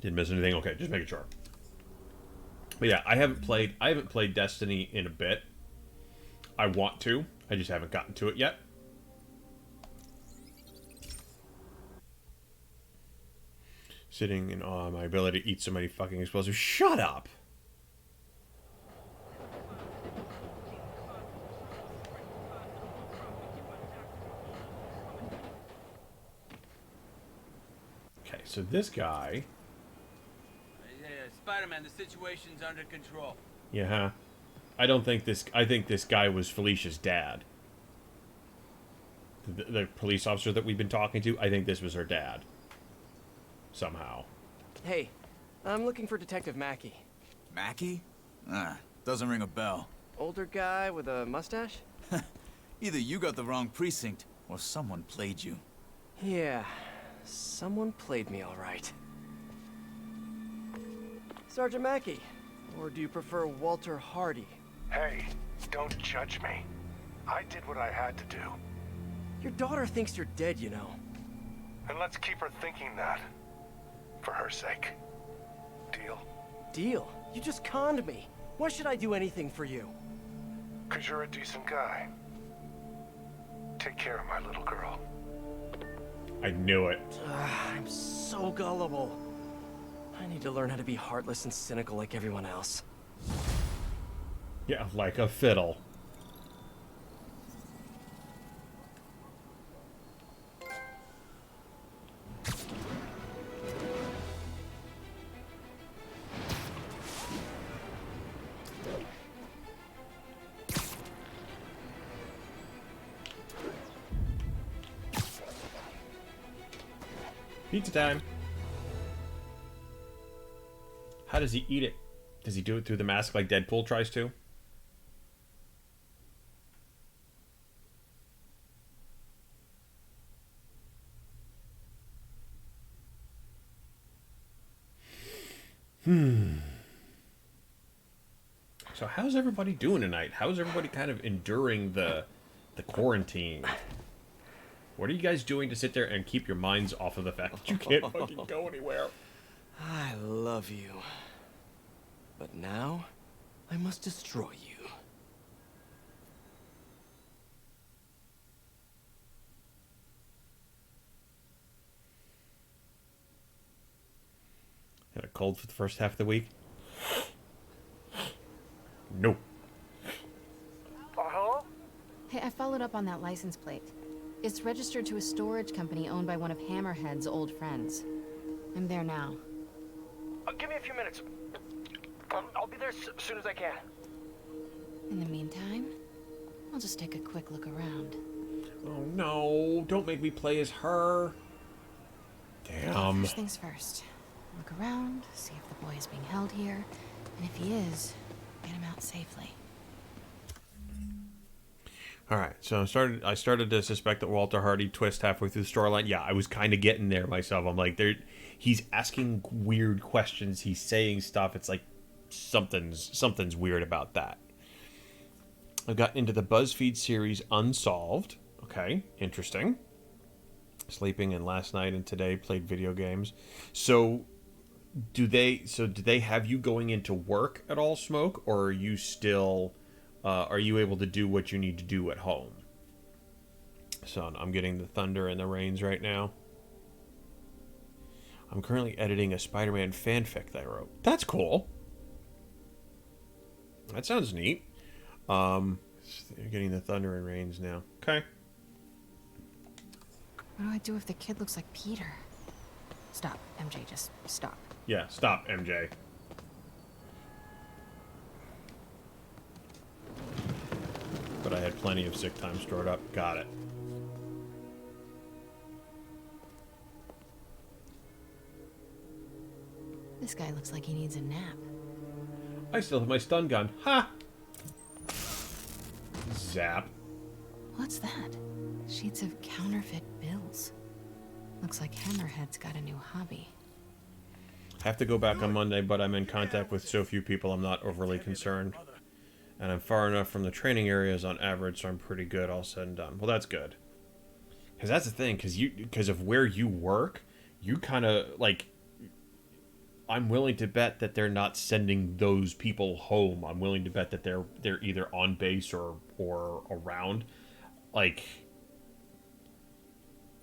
A: Didn't miss anything. Okay, just making sure. But yeah, I haven't played Destiny in a bit. I want to. I just haven't gotten to it yet. Sitting in awe of my ability to eat so many fucking explosives. Shut up! Okay, so this guy...
J: Spider-Man, the situation's under control.
A: Yeah, I think this guy was Felicia's dad. The police officer that we've been talking to, I think this was her dad. Somehow.
C: Hey, I'm looking for Detective Mackey.
K: Mackey? Doesn't ring a bell.
C: Older guy with a mustache?
K: Either you got the wrong precinct, or someone played you.
C: Yeah, someone played me all right. Sergeant Mackey, or do you prefer Walter Hardy?
B: Hey, don't judge me. I did what I had to do.
C: Your daughter thinks you're dead, you know.
B: And let's keep her thinking that. For her sake. Deal?
C: Deal? You just conned me. Why should I do anything for you?
B: 'Cause you're a decent guy. Take care of my little girl.
A: I knew it.
C: I'm so gullible. I need to learn how to be heartless and cynical like everyone else.
A: Yeah, like a fiddle. Pizza time. How does he eat it? Does he do it through the mask like Deadpool tries to? So how's everybody doing tonight? How's everybody kind of enduring the quarantine? What are you guys doing to sit there and keep your minds off of the fact that you can't fucking go anywhere?
C: I love you. But now, I must destroy you.
A: Had a cold for the first half of the week? No.
B: Hello?
G: Hey, I followed up on that license plate. It's registered to a storage company owned by one of Hammerhead's old friends. I'm there now.
H: Give me a few minutes. I'll be there as soon as I can.
G: In the meantime, I'll just take a quick look around.
A: Oh no, don't make me play as her. Damn.
G: First things first. Look around, see if the boy is being held here, and if he is, get him out safely.
A: Alright, so I started to suspect that Walter Hardy twist halfway through the storyline. Yeah, I was kind of getting there myself. I'm like, he's asking weird questions, he's saying stuff, it's like something's weird about that. I've gotten into the BuzzFeed series Unsolved. Okay, interesting. Sleeping and last night and today played video games. So do they have you going into work at all, Smoke, or are you still are you able to do what you need to do at home? So I'm getting the thunder and the rains right now. I'm currently editing a Spider-Man fanfic that I wrote. That's cool. That sounds neat. Getting the thunder and rains now. Okay.
G: What do I do if the kid looks like Peter? Stop, MJ, just stop.
A: Yeah, stop, MJ. But I had plenty of sick time stored up. Got it.
G: This guy looks like he needs a nap.
A: I still have my stun gun. Ha! Zap.
G: What's that? Sheets of counterfeit bills. Looks like Hammerhead's got a new hobby.
A: I have to go back on Monday, but I'm in contact with so few people I'm not overly concerned. And I'm far enough from the training areas on average, so I'm pretty good all said and done. Well, that's good. Because that's the thing, because of where you work, you kind of, like, I'm willing to bet that they're not sending those people home. I'm willing to bet that they're either on base or around. Like,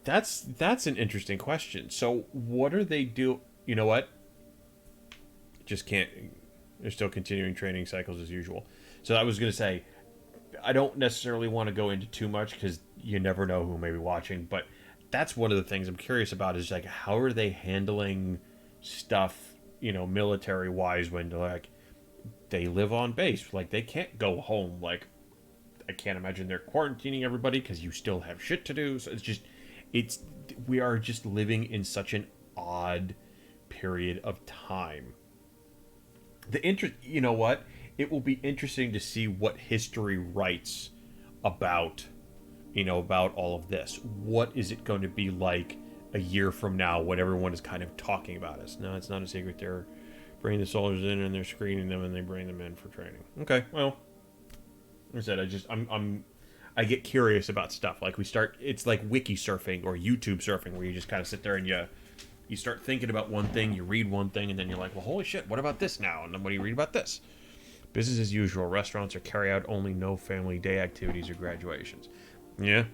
A: that's an interesting question. So what are they do? You know what? Just can't. They're still continuing training cycles as usual. So I was going to say, I don't necessarily want to go into too much because you never know who may be watching. But that's one of the things I'm curious about is, like, how are they handling stuff, you know, military-wise when, like, they live on base. Like, they can't go home. Like, I can't imagine they're quarantining everybody because you still have shit to do. So we are just living in such an odd period of time. You know what? It will be interesting to see what history writes about, you know, about all of this. What is it going to be like a year from now when everyone is kind of talking about us? No, it's not a secret. They're bringing the soldiers in and they're screening them and they bring them in for training. Okay, well, I said, I get curious about stuff. Like it's like wiki surfing or YouTube surfing, where you just kind of sit there and you start thinking about one thing, you read one thing, and then you're like, well, holy shit, what about this now? And then what do you read about this? Business as usual. Restaurants are carry out only, no family day activities or graduations. Yeah.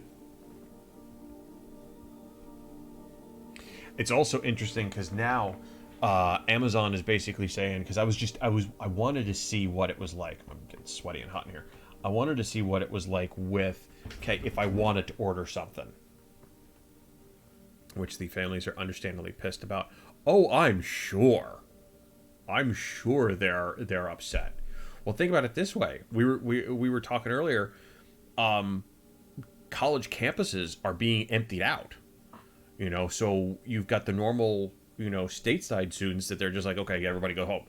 A: It's also interesting because now Amazon is basically saying, because I wanted to see what it was like. I'm getting sweaty and hot in here. I wanted to see what it was like with, okay, if I wanted to order something, which the families are understandably pissed about. Oh, I'm sure they're upset. Well, think about it this way. We were talking earlier. College campuses are being emptied out. You know, so you've got the normal, you know, stateside students that they're just like, okay, everybody go home.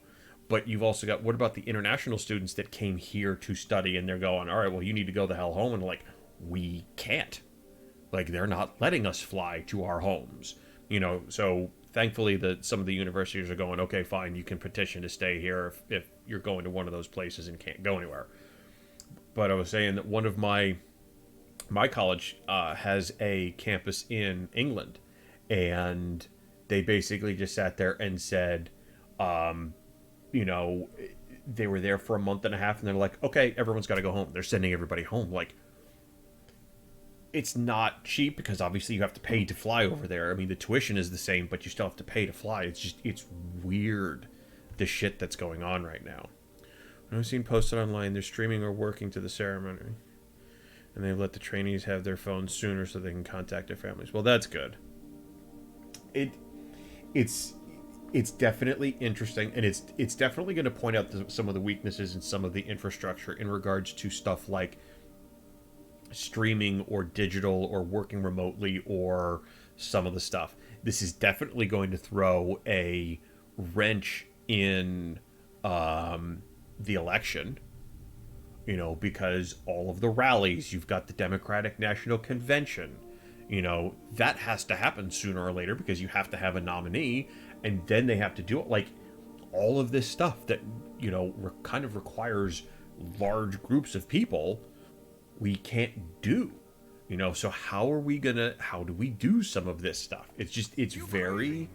A: But you've also got, what about the international students that came here to study, and they're going, all right, well, you need to go the hell home. And like, we can't. Like, they're not letting us fly to our homes. You know, so thankfully some of the universities are going, okay, fine, you can petition to stay here if you're going to one of those places and can't go anywhere. But I was saying that one of my college has a campus in England, and they basically just sat there and said, you know, they were there for a month and a half, and they're like, okay, everyone's got to go home. They're sending everybody home. Like, it's not cheap because obviously you have to pay to fly over there. I mean, the tuition is the same, but you still have to pay to fly. It's weird, the shit that's going on right now. I've seen posted online, they're streaming or working to the ceremony, and they've let the trainees have their phones sooner so they can contact their families. Well, that's good. It's definitely interesting, and it's definitely going to point out some of the weaknesses in some of the infrastructure in regards to stuff like streaming or digital or working remotely or some of the stuff. This is definitely going to throw a wrench in the election, you know, because all of the rallies, you've got the Democratic National Convention, you know, that has to happen sooner or later because you have to have a nominee, and then they have to do it. Like, all of this stuff that, you know, kind of requires large groups of people, we can't do, you know. So how do we do some of this stuff? It's very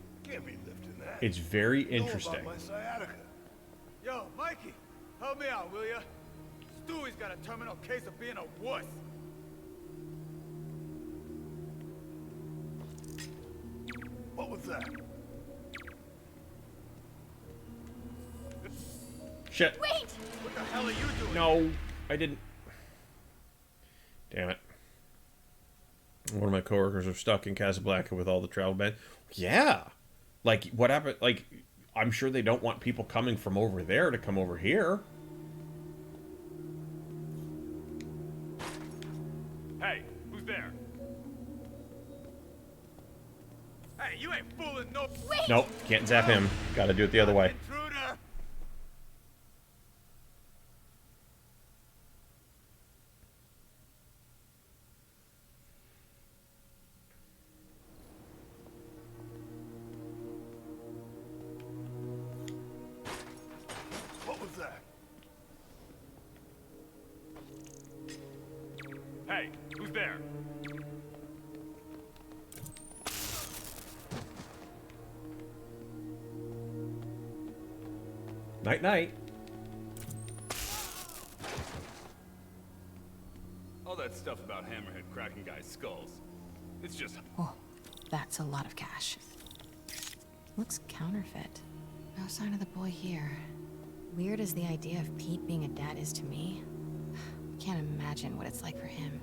A: interesting.
K: Yo, Mikey, help me out, will ya? Stewie's got a terminal case of being a wuss.
I: What was that?
A: Shit.
F: Wait!
K: What the hell are you doing?
A: No, I didn't. Damn it. One of my coworkers are stuck in Casablanca with all the travel ban. Yeah. Like, what happened? Like, I'm sure they don't want people coming from over there to come over here.
K: Hey, who's there? Hey, you ain't fooling no...
F: Wait!
A: Nope, can't zap him. Gotta do it the other way.
K: Intruder!
I: What was that?
K: Hey, who's there?
A: Night night.
K: All that stuff about Hammerhead cracking guys' skulls. It's just...
G: Oh, that's a lot of cash. Looks counterfeit. No sign of the boy here. Weird as the idea of Pete being a dad is to me. Can't imagine what it's like for him.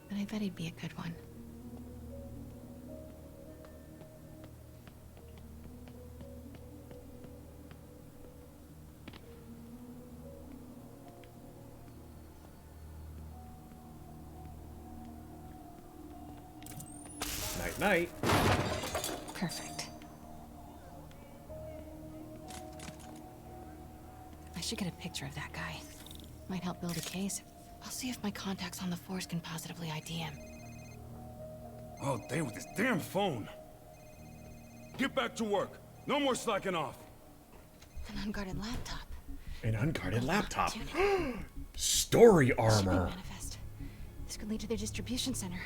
G: But I bet he'd be a good one.
A: Night night.
G: Perfect. I should get a picture of that guy. Might help build a case. I'll see if my contacts on the force can positively ID him.
L: Oh, damn, with this damn phone. Get back to work. No more slacking off.
G: An unguarded laptop.
A: An unguarded laptop. story
G: Shipping
A: armor.
G: manifest. This could lead to their distribution center.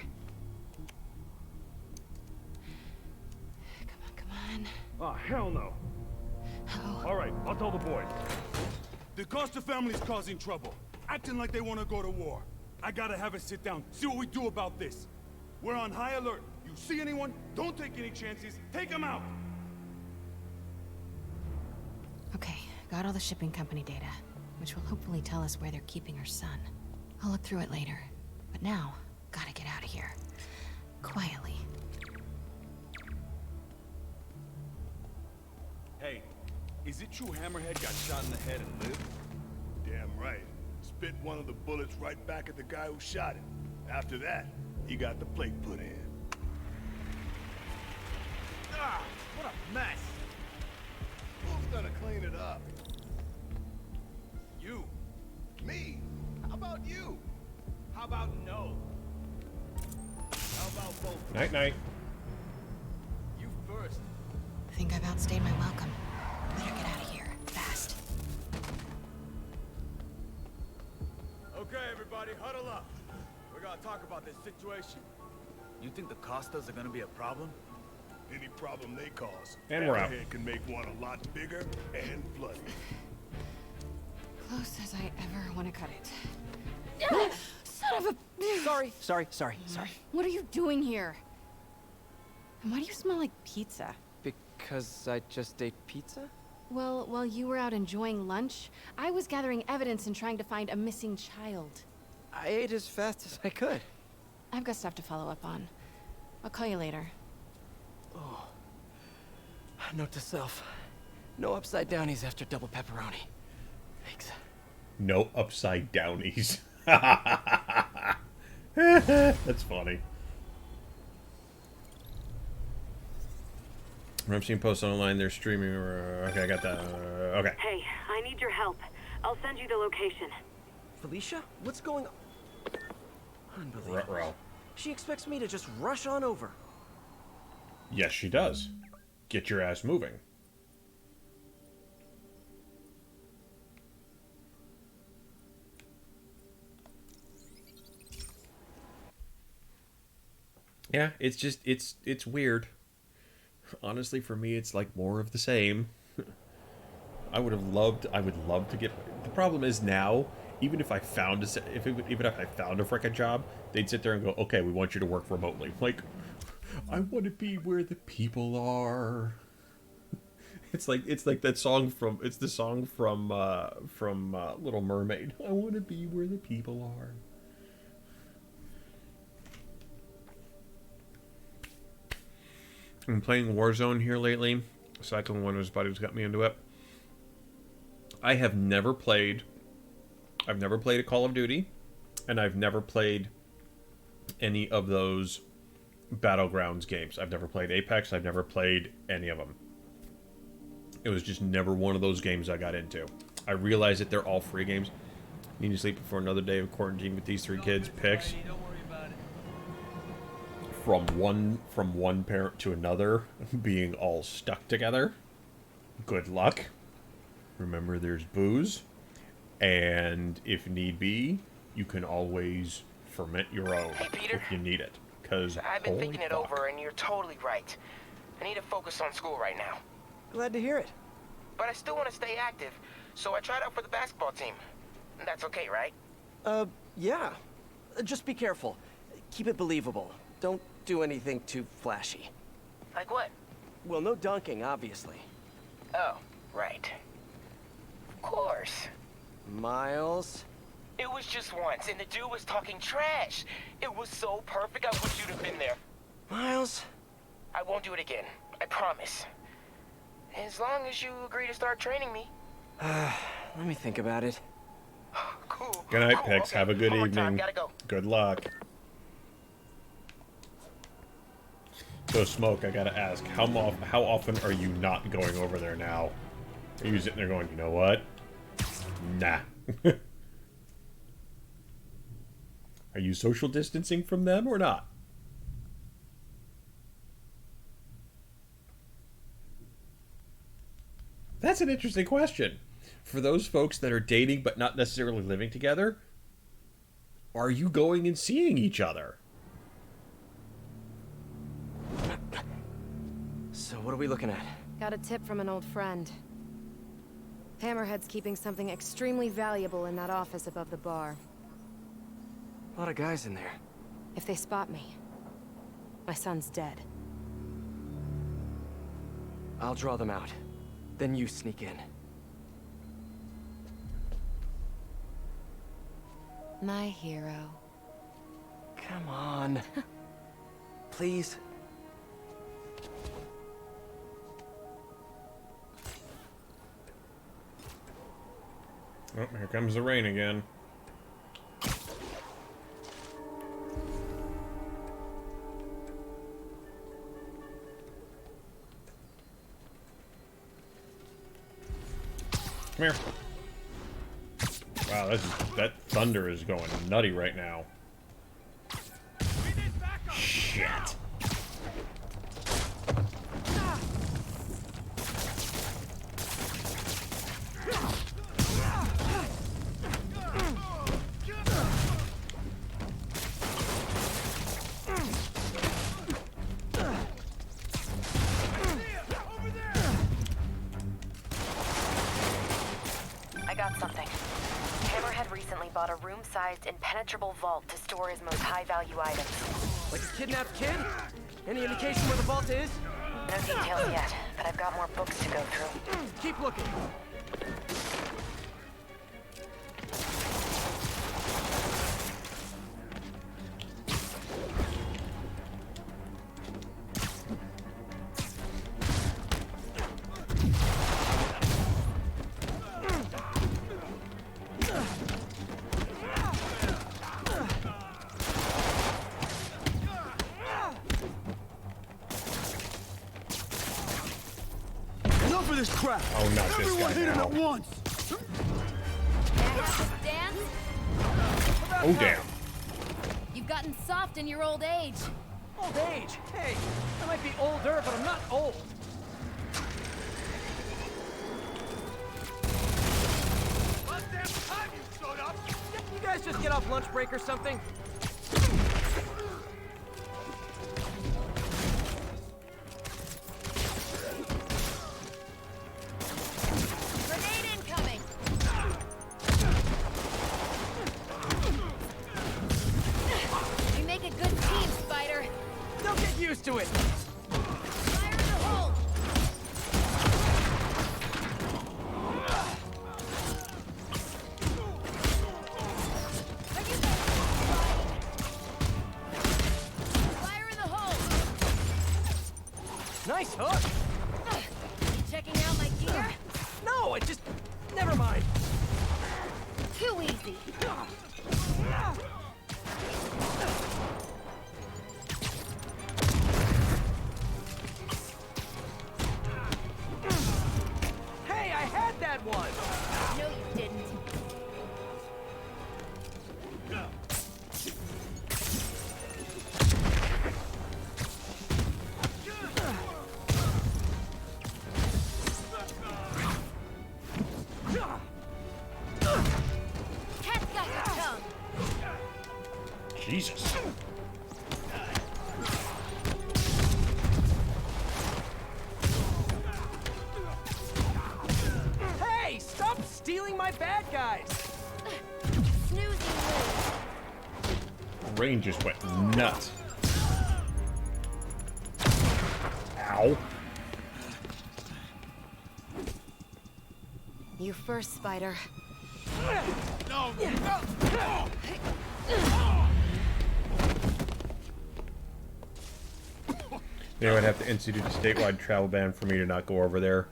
G: Come on.
L: Oh, hell no.
G: Oh.
L: All right, I'll tell the boys. The Costa family's causing trouble, acting like they want to go to war. I gotta have a sit down, see what we do about this. We're on high alert. You see anyone, don't take any chances. Take them out.
G: Okay, got all the shipping company data, which will hopefully tell us where they're keeping her son. I'll look through it later. But now, gotta get out of here. Quietly.
L: Hey, is it true Hammerhead got shot in the head and lived?
I: Damn right. Spit one of the bullets right back at the guy who shot him. After that, he got the plate put in.
K: Ah, what a mess.
I: Who's gonna clean it up?
K: You.
I: Me? How about you?
K: How about no? How about both?
A: Night night.
K: You first.
G: Think I've outstayed my welcome. Better get out of here. Fast.
K: Okay, everybody, huddle up. We gotta talk about this situation. You think the Costas are gonna be a problem?
I: Any problem they cause,
A: And we're out.
I: Hammerhead can make one a lot bigger and bloody.
G: Close as I ever want to cut it. Son of a...
C: Sorry.
G: What are you doing here? And why do you smell like pizza?
C: Because I just ate pizza?
G: Well, while you were out enjoying lunch, I was gathering evidence and trying to find a missing child.
C: I ate as fast as I could.
G: I've got stuff to follow up on. I'll call you later.
C: Oh. Note to self. No upside downies after double pepperoni. Thanks.
A: No upside downies. That's funny. I'm seeing posts online. They're streaming. Okay, I got that. Okay.
M: Hey, I need your help. I'll send you the location.
C: Felicia? What's going on? Unbelievable.
A: Ruh-roh.
C: She expects me to just rush on over.
A: Yes, she does. Get your ass moving. Yeah, it's just it's weird. Honestly, for me, it's like more of the same. I would love to get. The problem is now, even if I found even if I found a frickin' job, they'd sit there and go, "Okay, we want you to work remotely." Like, I want to be where the people are. It's like that song from the song from Little Mermaid. I want to be where the people are. I'm playing Warzone here lately. Cycling one of his buddies got me into it. I have never played. I've never played a Call of Duty, and I've never played any of those Battlegrounds games. I've never played Apex. I've never played any of them. It was just never one of those games I got into. I realize that they're all free games. Need to sleep before another day of quarantine with these three kids. Picks from one parent to another, being all stuck together. Good luck. Remember, there's booze, and if need be, you can always ferment your own if you need it. Because
H: I've been thinking it over, and you're totally right. I need to focus on school right now.
C: Glad to hear it.
H: But I still want to stay active, so I tried out for the basketball team. That's okay, right?
C: Yeah. Just be careful. Keep it believable. Don't do anything too flashy.
H: Like what?
C: Well, no dunking, obviously.
H: Oh, right. Of course.
C: Miles?
H: It was just once, and the dude was talking trash. It was so perfect, I wish you'd have been there.
C: Miles?
H: I won't do it again. I promise. As long as you agree to start training me.
C: Let me think about it.
H: Cool.
A: Good night,
H: cool.
A: Pix.
H: Okay.
A: Have a good
H: One more
A: evening.
H: time. Gotta go.
A: Good luck. So, Smoke, I gotta ask, how often are you not going over there now? Are you sitting there going, you know what? Nah. Are you social distancing from them or not? That's an interesting question. For those folks that are dating but not necessarily living together, are you going and seeing each other?
C: So what are we looking at?
N: Got a tip from an old friend. Hammerhead's keeping something extremely valuable in that office above the bar.
C: A lot of guys in there.
N: If they spot me, my son's dead.
C: I'll draw them out. Then you sneak in.
N: My hero.
C: Come on. Please.
A: Oh, here comes the rain again. Come here. Wow, that thunder is going nutty right now. Shit.
O: I got something. Hammerhead recently bought a room-sized, impenetrable vault to store his most high-value items.
C: Like a kidnapped kid? Any indication where the vault is?
O: No details yet, but I've got more books to go through.
C: Keep looking.
L: Enough of this crap!
A: Oh, not this
L: Everyone
A: guy
L: hit him
A: now.
L: at once!
A: Oh, damn.
P: You've gotten soft in your old age.
C: Old age? Hey, I might be older, but I'm not old.
K: About damn time you showed up!
C: You guys just get off lunch break or something?
P: Grenade incoming. You make a good team, Spider.
C: Don't get used to it.
P: Fire in the hole. Fire in the hole.
C: Nice hook.
P: You checking out my gear?
C: No, it just... Never mind.
P: Too easy.
C: Hey, I had that one.
P: No, you didn't. Cat's got your tongue.
A: Jesus.
C: Hey, stop stealing my bad guys.
A: Rain just went nuts. Ow.
N: You first, Spider.
K: No!
A: They would have to institute a statewide travel ban for me to not go over there.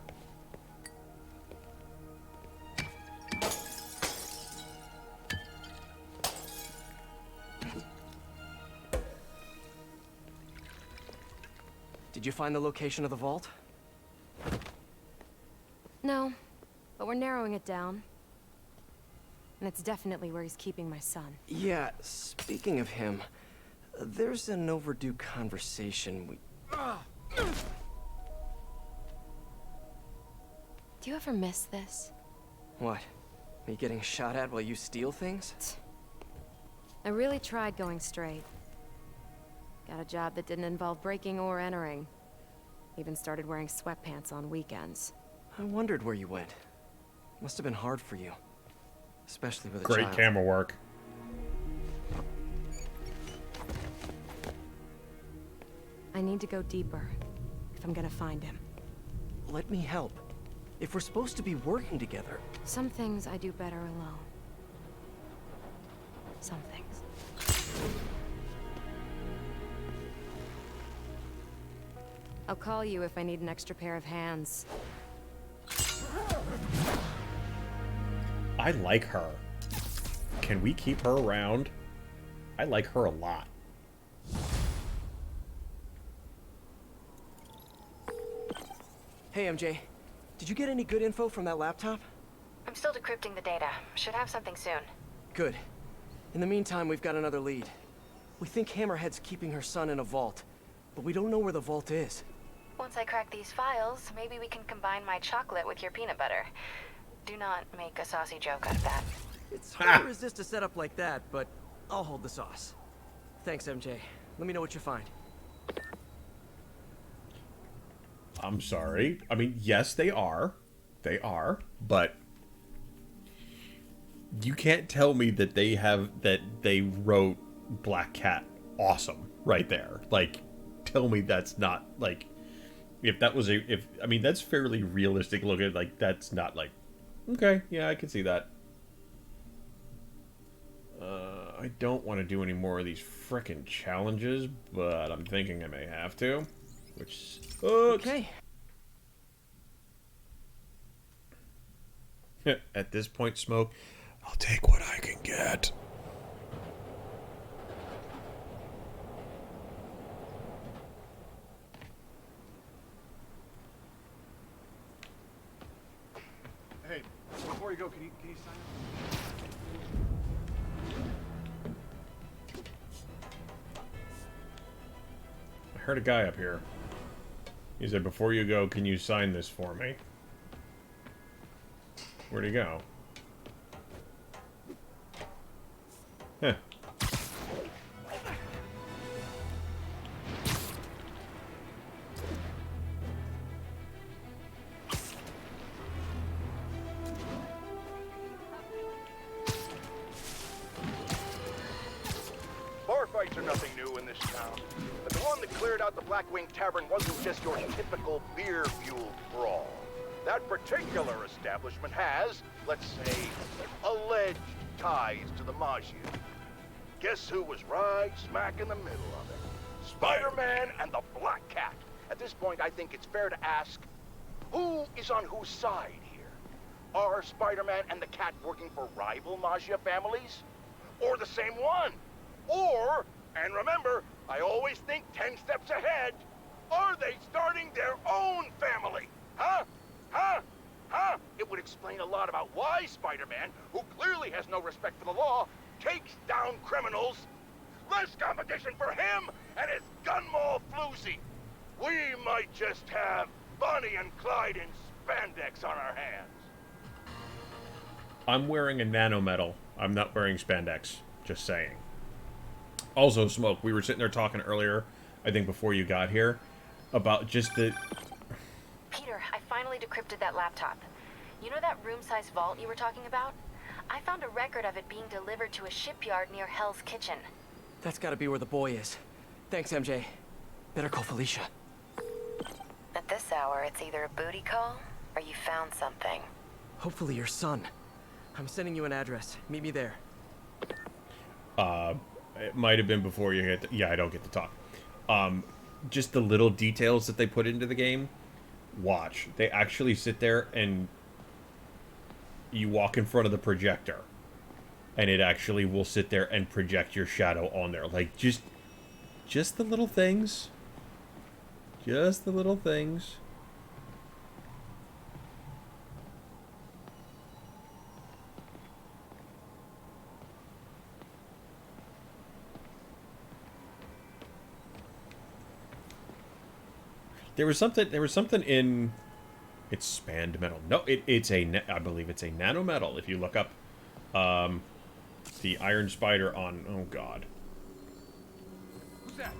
C: Did you find the location of the vault?
N: No, but we're narrowing it down. And it's definitely where he's keeping my son.
C: Yeah, speaking of him, there's an overdue conversation we...
N: Do you ever miss this?
C: What? Me getting shot at while you steal things?
N: I really tried going straight. Got a job that didn't involve breaking or entering. Even started wearing sweatpants on weekends.
C: I wondered where you went. Must have been hard for you. Especially with a
A: Great
C: child.
A: camera work.
N: I need to go deeper if I'm gonna find him.
C: Let me help. If we're supposed to be working together...
N: Some things I do better alone. Some things. I'll call you if I need an extra pair of hands.
A: I like her. Can we keep her around? I like her a lot.
C: Hey, MJ. Did you get any good info from that laptop?
O: I'm still decrypting the data. Should have something soon.
C: Good. In the meantime, we've got another lead. We think Hammerhead's keeping her son in a vault, but we don't know where the vault is.
O: Once I crack these files, maybe we can combine my chocolate with your peanut butter. Do not make a saucy joke out of that.
C: It's hard to resist a setup like that, but I'll hold the sauce. Thanks, MJ. Let me know what you find.
A: I'm sorry. I mean, yes, they are. They are, but you can't tell me that they wrote Black Cat awesome right there. Like, tell me that's not, like, if that was I mean, that's fairly realistic looking. Like, that's not like, okay, yeah, I can see that. I don't want to do any more of these frickin' challenges, but I'm thinking I may have to. Which sucks.
C: Okay.
A: At this point, Smoke, I'll take what I can get.
I: Hey, before you go, can you sign up?
A: I heard a guy up here. He said, before you go, can you sign this for me? Where'd he go? Huh.
E: Bar fights are nothing new in this town. But the one that cleared out the Blackwing Tavern wasn't just your typical beer-fueled brawl. That particular establishment has, let's say, alleged ties to the Maggia. Guess who was right smack in the middle of it? Spider-Man and the Black Cat. At this point, I think it's fair to ask, who is on whose side here? Are Spider-Man and the Cat working for rival Maggia families? Or the same one? Or, and remember, I always think 10 steps ahead, are they starting their own family? Huh? Huh? Huh? It would explain a lot about why Spider-Man, who clearly has no respect for the law, takes down criminals. Less competition for him and his gun mall floozy. We might just have Bonnie and Clyde in spandex on our hands.
A: I'm wearing a nanometal. I'm not wearing spandex. Just saying. Also, Smoke, we were sitting there talking earlier, I think before you got here, about just the...
O: Peter, I finally decrypted that laptop. You know that room-sized vault you were talking about? I found a record of it being delivered to a shipyard near Hell's Kitchen.
C: That's gotta be where the boy is. Thanks, MJ. Better call Felicia.
O: At this hour, it's either a booty call or you found something.
C: Hopefully your son. I'm sending you an address. Meet me there.
A: It might have been before you hit... Yeah, I don't get to talk. Just the little details that they put into the game. Watch. They actually sit there and you walk in front of the projector. And it actually will sit there and project your shadow on there. Like, just the little things. Just the little things. There was something in... It's spanned metal. No, I believe it's a nanometal. If you look up... the Iron Spider on... Oh, God.
K: Who's that?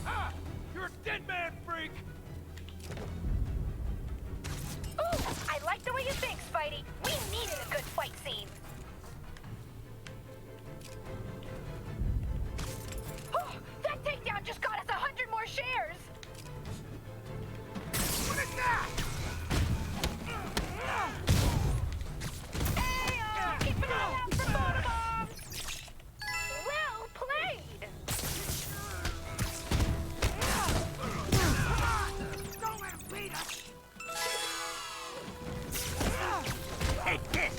K: Ah! You're a dead man, freak!
F: Ooh, I like the way you think, Spidey. We needed a good fight scene. Oh, that takedown just got us 100 more shares.
K: What is that?
F: Hey, keep an eye out for photobombs. Well played.
K: Don't let him beat us! Take this!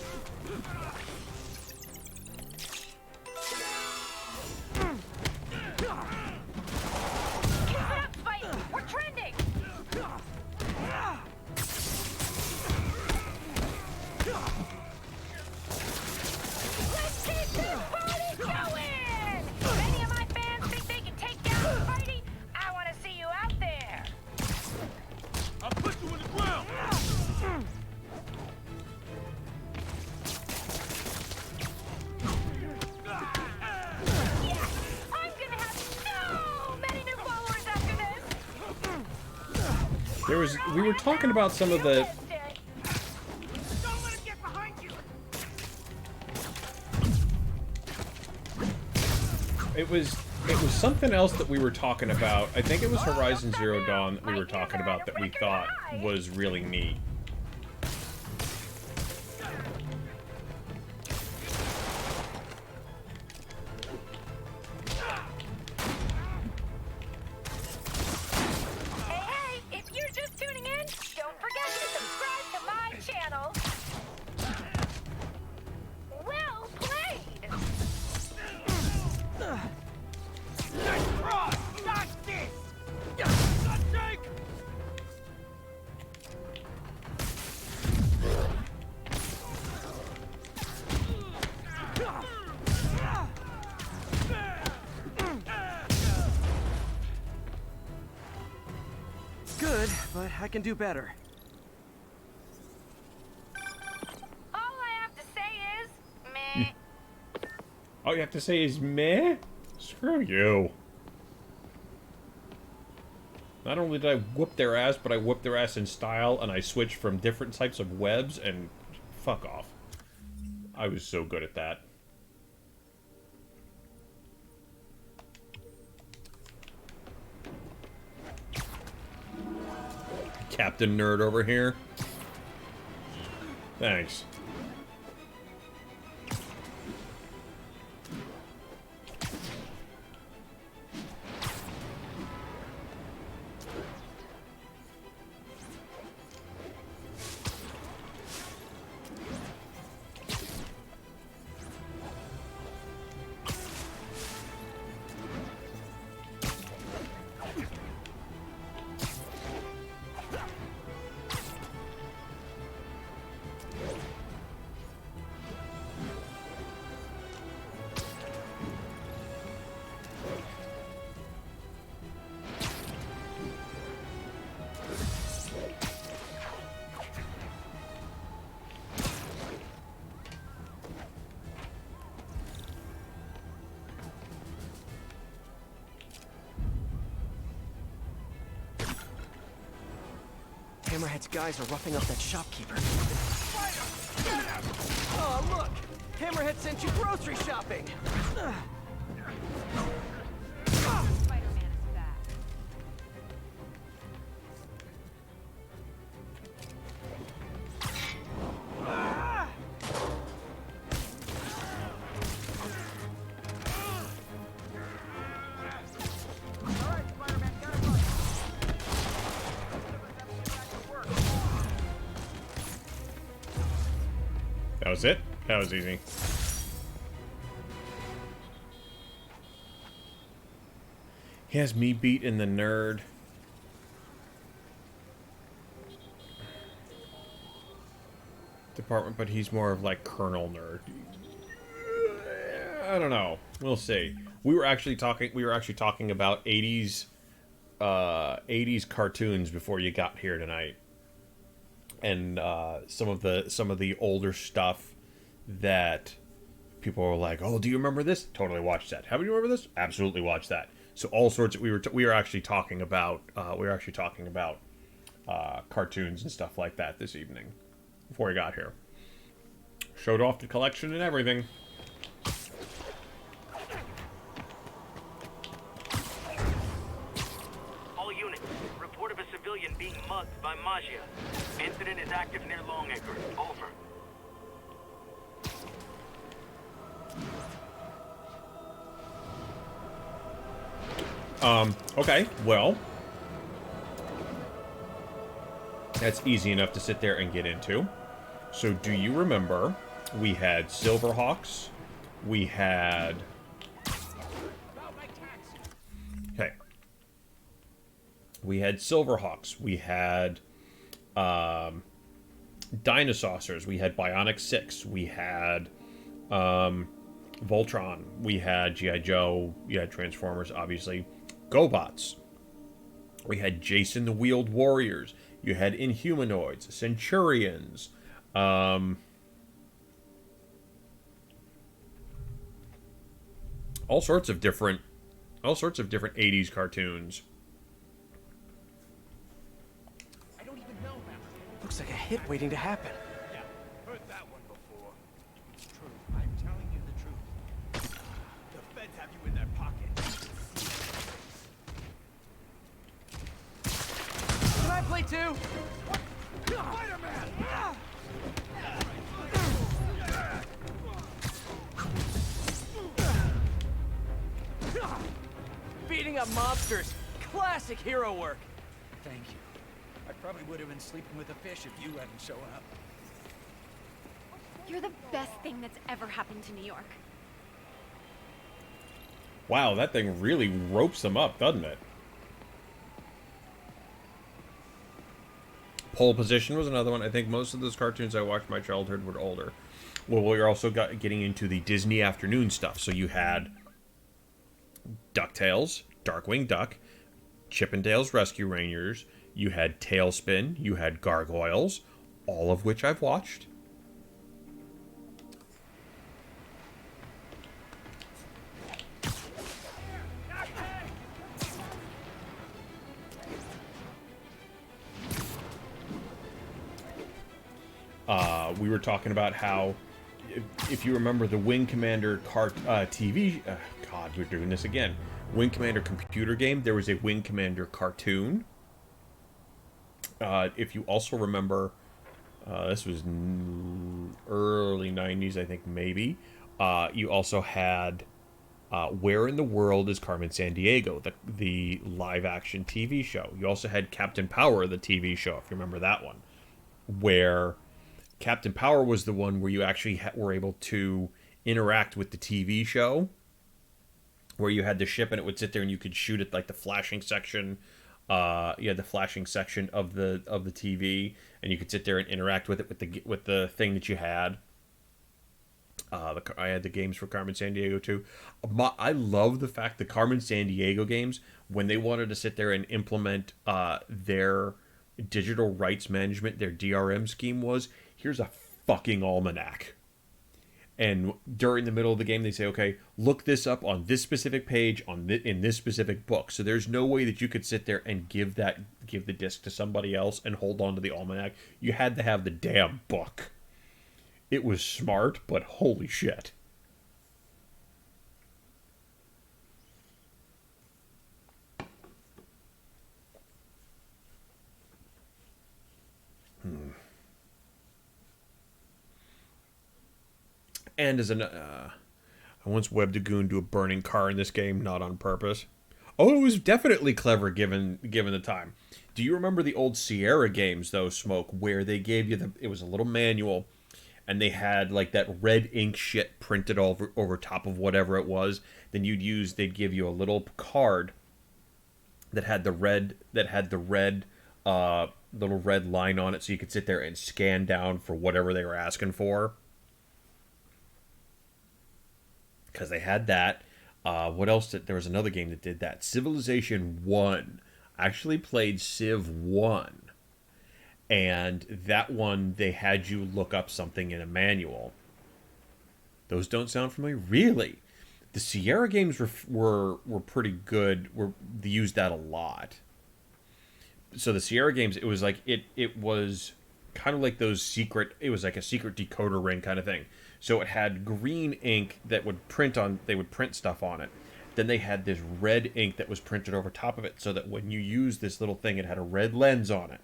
F: Keep it up, Spidey. We're trending. Let's keep this party going! If any of my fans think they can take down Spidey, I want to see you out there.
K: I'll put you in the ground!
F: Yeah, I'm gonna have so many new followers after this.
A: There was... We were talking about some of the...
K: Don't let him get behind you!
A: It was something else that we were talking about. I think it was Horizon Zero Dawn that we were talking about that we thought was really neat.
F: Hey, if you're just tuning in, don't forget to subscribe to my channel. Well played.
K: Nice cross! Not this! Not take!
C: Good, but I can do better.
F: All I have to say is, meh.
A: All you have to say is meh? Screw you. Not only did I whoop their ass, but I whooped their ass in style, and I switched from different types of webs, and fuck off. I was so good at that. Captain Nerd over here. Thanks.
C: Hammerhead's guys are roughing up that shopkeeper. Oh, look! Hammerhead sent you grocery shopping!
F: Spider-Man is back.
A: That was it? That was easy. He has me beat in the nerd. Department, but he's more of like Colonel Nerd. I don't know. We'll see. We were actually talking about 80s cartoons before you got here tonight. And some of the older stuff that people were like, "Oh, do you remember this?" Totally watched that. Have you remember this? Absolutely watched that. So all sorts of we were actually talking about cartoons and stuff like that this evening before we got here. Showed off the collection and everything.
D: All units, report of a civilian being mugged by Maggia. Incident is active near Longacre. Over.
A: Okay, well, that's easy enough to sit there and get into. So do you remember we had Silverhawks, we had... Okay. We had Silverhawks, we had Dinosaucers, we had Bionic 6, we had Voltron, we had G.I. Joe, you had Transformers, obviously, GoBots. We had Jason the Wheeled Warriors. You had Inhumanoids, Centurions, all sorts of different 80s cartoons.
C: I don't even know, Maverick. Looks like a hit waiting to happen.
K: Yeah, heard that one before. It's true. I'm telling you the truth. The feds have you in their pocket.
C: Can I play too?
K: Spider-Man!
C: Beating up mobsters. Classic hero work.
K: Thank you. I probably would have been sleeping with a fish if you hadn't shown up.
P: You're the best thing that's ever happened to New York.
A: Wow, that thing really ropes them up, doesn't it? Pole Position was another one. I think most of those cartoons I watched in my childhood were older. Well, we're also getting into the Disney afternoon stuff. So you had DuckTales, Darkwing Duck, Chippendales Rescue Rangers, you had Tailspin, you had Gargoyles, all of which I've watched. We were talking about how, if you remember the Wing Commander TV... God, we're doing this again. Wing Commander computer game, there was a Wing Commander cartoon. If you also remember, this was early 90s, I think, maybe. You also had Where in the World is Carmen Sandiego, the live-action TV show. You also had Captain Power, the TV show, if you remember that one, where Captain Power was the one where you actually were able to interact with the TV show, where you had the ship and it would sit there and you could shoot at like the flashing section. You had the flashing section of the TV, and you could sit there and interact with it with the thing that you had. I had the games for Carmen Sandiego too. I love the fact that Carmen Sandiego games, when they wanted to sit there and implement their digital rights management, their DRM scheme was, here's a fucking almanac. And during the middle of the game, they say, okay, look this up on this specific page in this specific book. So there's no way that you could sit there and give the disc to somebody else and hold on to the almanac. You had to have the damn book. It was smart, but holy shit. And as I once webbed a goon to a burning car in this game, not on purpose. Oh, it was definitely clever given the time. Do you remember the old Sierra games, though, Smoke, where they gave you it was a little manual, and they had like that red ink shit printed over top of whatever it was. Then they'd give you a little card that had the red little red line on it, so you could sit there and scan down for whatever they were asking for. Because they had that. What else? There was another game that did that. Civilization 1. I actually played Civ 1. And that one, they had you look up something in a manual. Those don't sound familiar. Really? The Sierra games were pretty good. They used that a lot. So the Sierra games, it was like it was kind of like those secret. It was like a secret decoder ring kind of thing. So it had green ink that would print on. They would print stuff on it. Then they had this red ink that was printed over top of it, so that when you use this little thing, it had a red lens on it.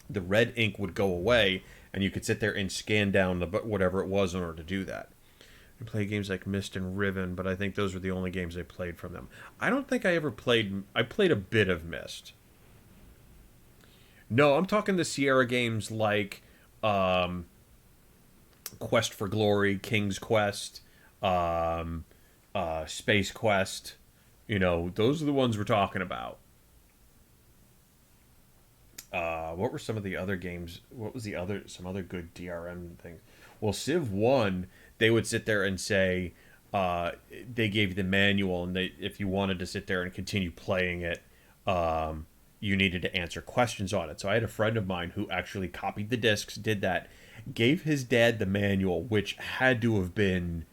A: The red ink would go away, and you could sit there and scan down the whatever it was in order to do that. I play games like Myst and Riven, but I think those were the only games I played from them. I don't think I ever played... I played a bit of Myst. No, I'm talking the Sierra games like Quest for Glory, King's Quest, Space Quest. You know, those are the ones we're talking about. What were some of the other games? What was some other good DRM things? Well, Civ 1, they would sit there and say, they gave you the manual, and if you wanted to sit there and continue playing it, you needed to answer questions on it. So I had a friend of mine who actually copied the discs, did that, gave his dad the manual, which had to have been,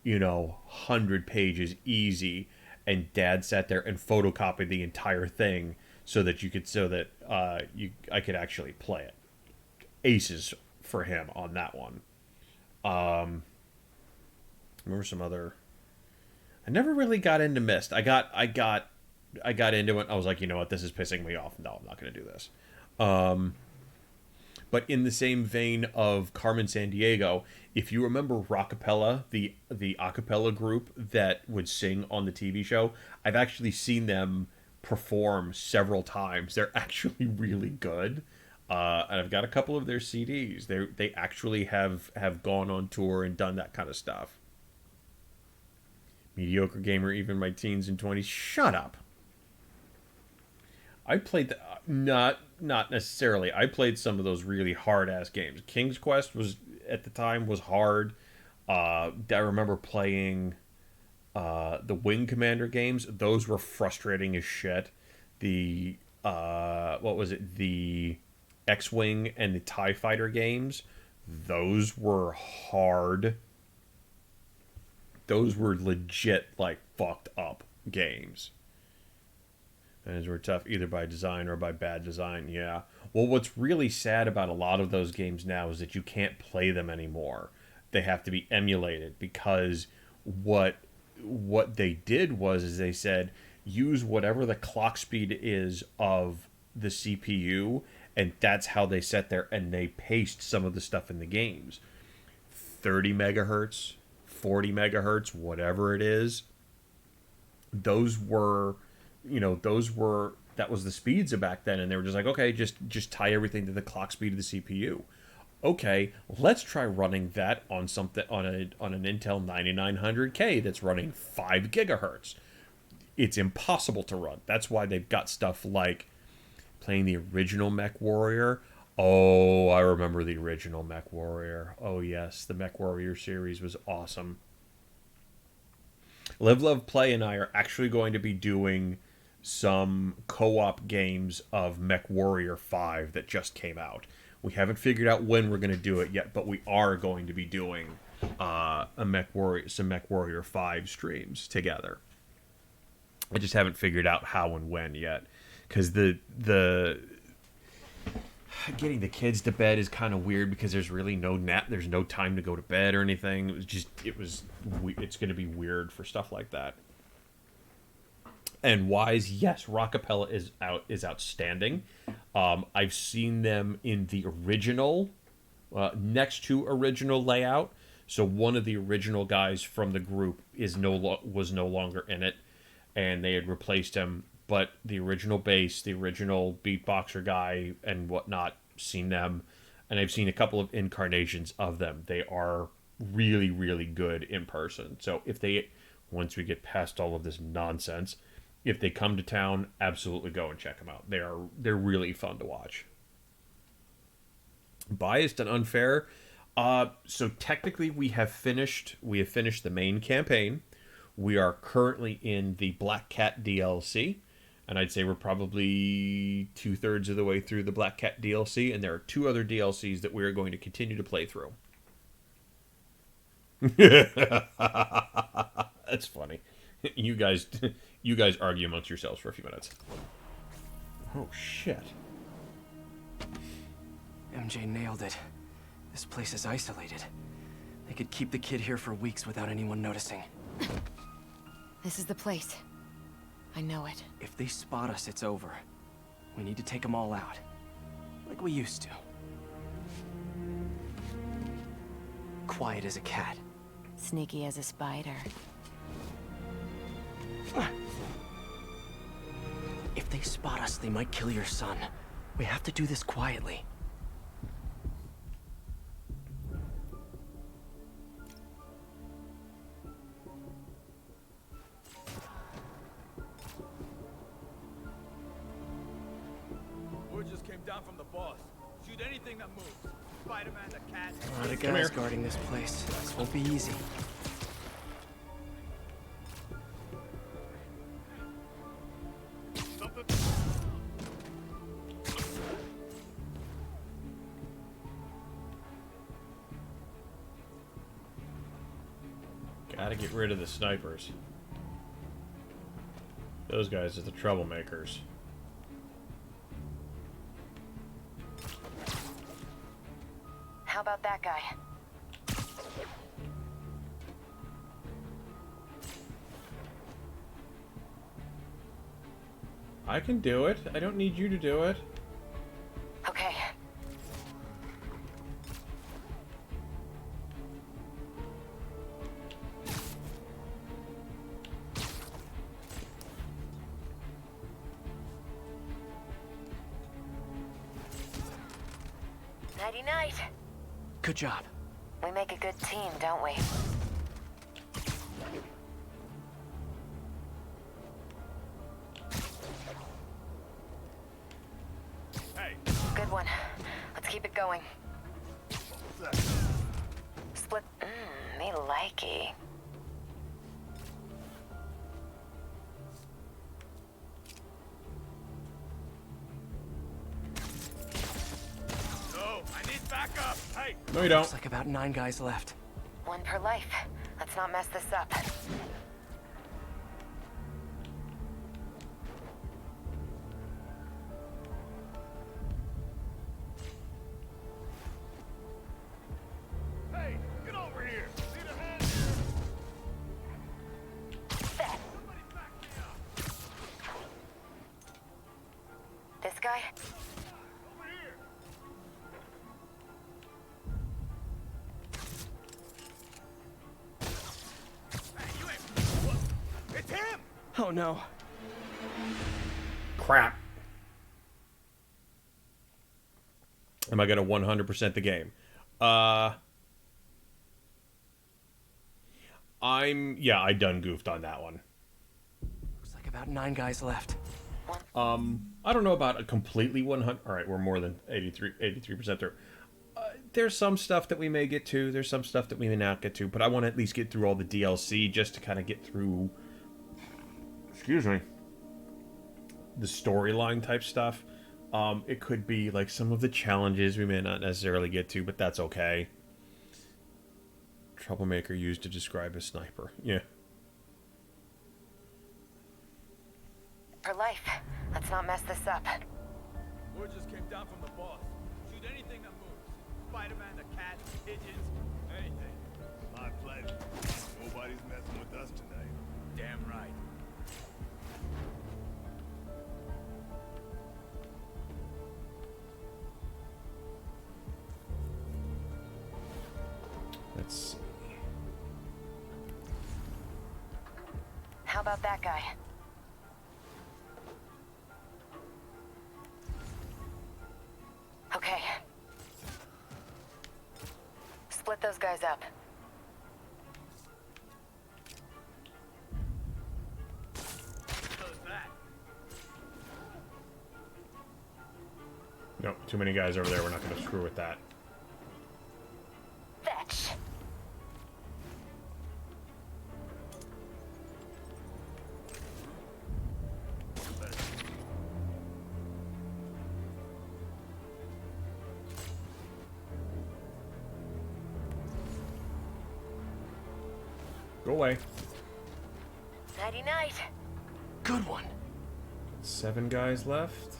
A: 100 pages easy, and Dad sat there and photocopied the entire thing so that I could actually play it. Aces for him on that one. Remember some other... I never really got into Myst. I got into it. I was like, you know what, this is pissing me off. No, I'm not going to do this. But in the same vein of Carmen Sandiego, if you remember Rockapella, the acapella group that would sing on the TV show, I've actually seen them perform several times. They're actually really good. And I've got a couple of their CDs. They actually have gone on tour and done that kind of stuff. Mediocre gamer, even my teens and 20s. Shut up. I played not necessarily. I played some of those really hard ass games. King's Quest was at the time was hard. I remember playing the Wing Commander games. Those were frustrating as shit. The the X-Wing and the TIE Fighter games, those were hard. Those were legit, like, fucked up games. And those were tough either by design or by bad design, yeah. Well, what's really sad about a lot of those games now is that you can't play them anymore. They have to be emulated, because what they did was they said, use whatever the clock speed is of the CPU, and that's how they sat there and they paced some of the stuff in the games. 30 megahertz, 40 megahertz, whatever it is. That was the speeds of back then, and they were just like, okay, just tie everything to the clock speed of the CPU. Okay, let's try running that on an Intel 9900K that's running 5 gigahertz. It's impossible to run. That's why they've got stuff like playing the original Mech Warrior. Oh, I remember the original Mech Warrior. Oh yes, the Mech Warrior series was awesome. Live, Love, Play and I are actually going to be doing some co-op games of Mech Warrior 5 that just came out. We haven't figured out when we're going to do it yet, but we are going to be doing some Mech Warrior 5 streams together. I just haven't figured out how and when yet, because the getting the kids to bed is kind of weird, because there's really no nap. There's no time to go to bed or anything. It's going to be weird for stuff like that. And Wise, yes, Rockapella is outstanding. I've seen them in the original, next to original layout. So one of the original guys from the group was no longer in it, and they had replaced him. But the original bass, the original beatboxer guy, and whatnot, seen them, and I've seen a couple of incarnations of them. They are really, really good in person. So once we get past all of this nonsense, if they come to town, absolutely go and check them out. They're really fun to watch. Biased and Unfair. So technically, we have finished the main campaign. We are currently in the Black Cat DLC. And I'd say we're probably 2/3 of the way through the Black Cat DLC, and there are 2 other DLCs that we're going to continue to play through. That's funny. You guys argue amongst yourselves for a few minutes. Oh shit.
C: MJ nailed it. This place is isolated. They could keep the kid here for weeks without anyone noticing.
N: This is the place. I know it.
C: If they spot us, it's over. We need to take them all out. Like we used to. Quiet as a cat.
N: Sneaky as a spider.
C: If they spot us, they might kill your son. We have to do this quietly.
K: Word just came down from the boss. Shoot anything that moves. Spider-Man, the cat.
C: A lot of guys guarding this place. This won't be easy.
A: Gotta get rid of the snipers. Those guys are the troublemakers.
O: How about that guy?
A: I can do it. I don't need you to do it.
O: Okay. Nighty-night.
C: Good job.
O: We make a good team, don't we?
K: Hey.
O: Good one. Let's keep it going. Split. Me likey.
K: No, I need backup. Hey.
A: No, you don't.
C: Looks like about 9 guys left.
O: One per life. Let's not mess this up.
K: Hey, get over here. Need a hand?
O: Set.
K: Somebody back me up.
O: This guy?
K: Over here. Hey, you ain't. What? It's him.
C: Oh no.
A: Crap. Am I gonna 100% the game? I done goofed on that one.
C: Looks like about 9 guys left.
A: I don't know about a completely 100. All right, we're more than 83% through. There's some stuff that we may get to. There's some stuff that we may not get to. But I want to at least get through all the DLC just to kind of get through. Excuse me. The storyline type stuff. It could be like some of the challenges we may not necessarily get to, but that's okay. Troublemaker used to describe a sniper. Yeah.
O: Per life. Let's not mess this up.
K: Word just came down from the boss. Shoot anything that moves. Spider-Man, the cat, pigeons, anything.
I: My pleasure. Nobody's messing with us tonight.
K: Damn right.
A: Let's see.
O: How about that guy? Okay. Split those guys up.
K: Does that?
A: Nope, too many guys over there. We're not going to screw with that.
O: Fetch.
A: Go away.
F: Nighty-night.
C: Good one.
A: 7 guys left.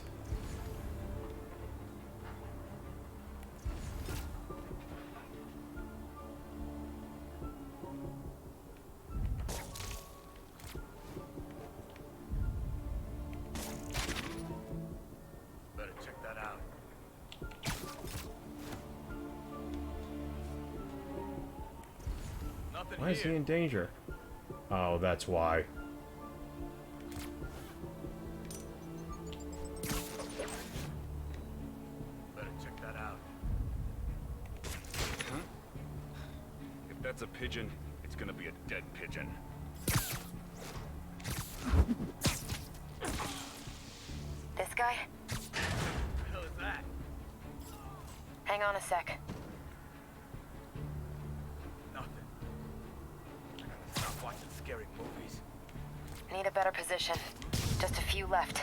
K: Better check that out. Nothing
A: Why is he in danger? Oh, that's why.
K: Better check that out. Huh? If that's a pigeon, it's gonna be a dead pigeon.
O: This guy?
K: What the hell is that?
O: Hang on a sec.
K: Nothing. I gotta stop watching scary movies.
O: Need a better position. Just a few left.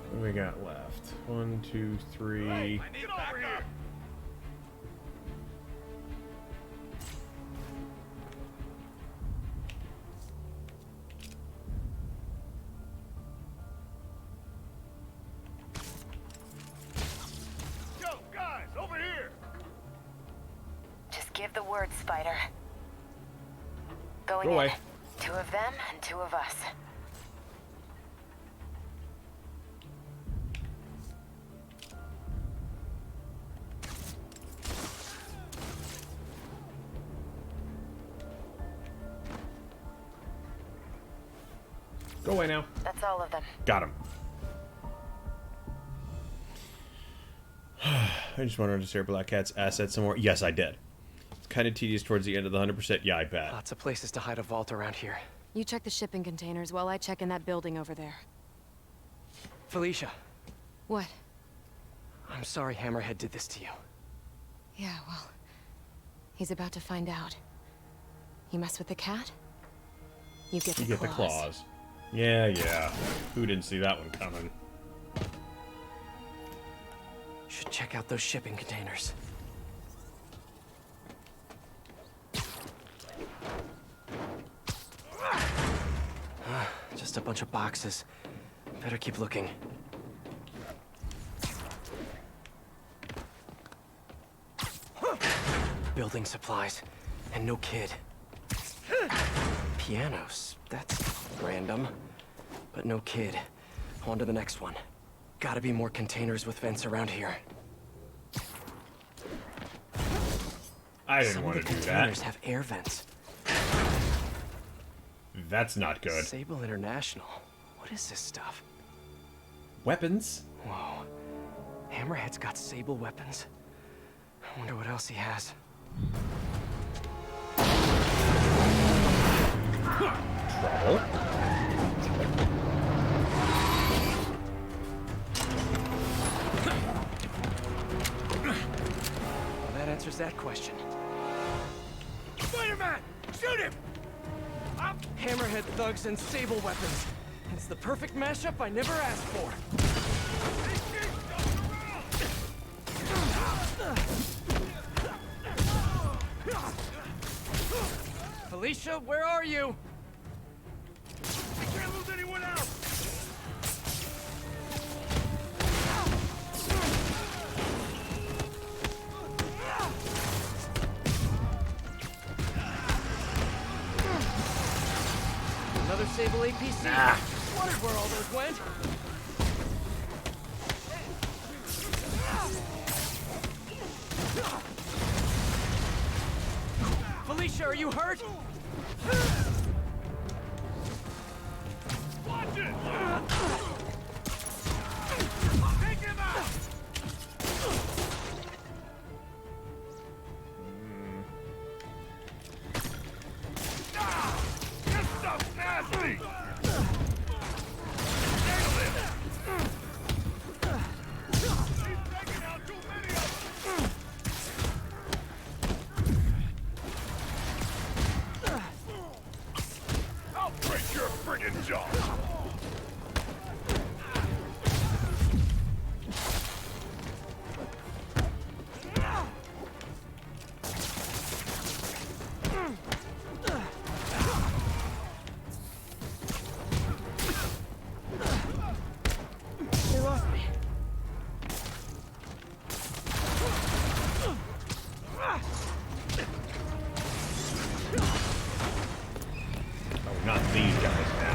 A: What do we got left? 1, 2, 3.
K: Hey, I need backup. Yo, guys, over here.
O: Just give the word, Spider. Going
A: Go away.
O: in. 2 of them and 2 of us.
A: Go away now.
O: That's all of them.
A: Got him. I just wanted to stare Black Cat's assets some more. Yes, I did. It's kind of tedious towards the end of the 100%. Yeah, I bet.
C: Lots of places to hide a vault around here.
N: You check the shipping containers while I check in that building over there.
C: Felicia,
N: What?
C: I'm sorry Hammerhead did this to you.
N: Yeah, well, he's about to find out. You mess with the cat? You get the
A: You get the claws. Yeah, yeah. Who didn't see that one coming?
C: Should check out those shipping containers. Just a bunch of boxes. Better keep looking. Building supplies. And no kid. Pianos. That's random. But no kid. On to the next one. Gotta be more containers with vents around here.
A: I didn't
C: Some
A: want
C: of
A: to
C: the
A: do
C: containers
A: that.
C: have air vents.
A: That's not good.
C: Sable International. What is this stuff?
A: Weapons?
C: Whoa. Hammerhead's got Sable weapons. I wonder what else he has.
A: Trouble?
C: Well, that answers that question.
K: Spider-Man! Shoot him!
C: Hammerhead thugs and Sable weapons. It's the perfect mashup I never asked for. Felicia, where are you?
K: We can't lose anyone else!
C: Another Sable APC.
A: Nah.
C: Wondered where all those went. Felicia, are you hurt?
K: Watch it! Take him out! This stuff's nasty! Nailed it! He's taking out too many of them! I'll break your friggin' jaw!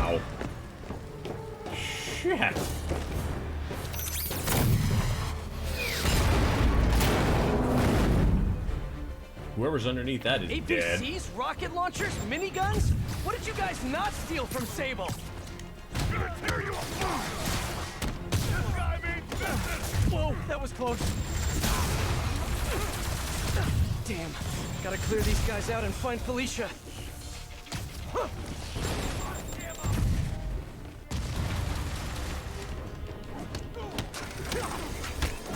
A: Wow. Shit. Whoever's underneath that is dead.
C: APCs, rocket launchers, miniguns? What did you guys not steal from Sable?
L: Gonna tear you apart! This guy means business!
C: Whoa, that was close. Damn. Gotta clear these guys out and find Felicia. Huh.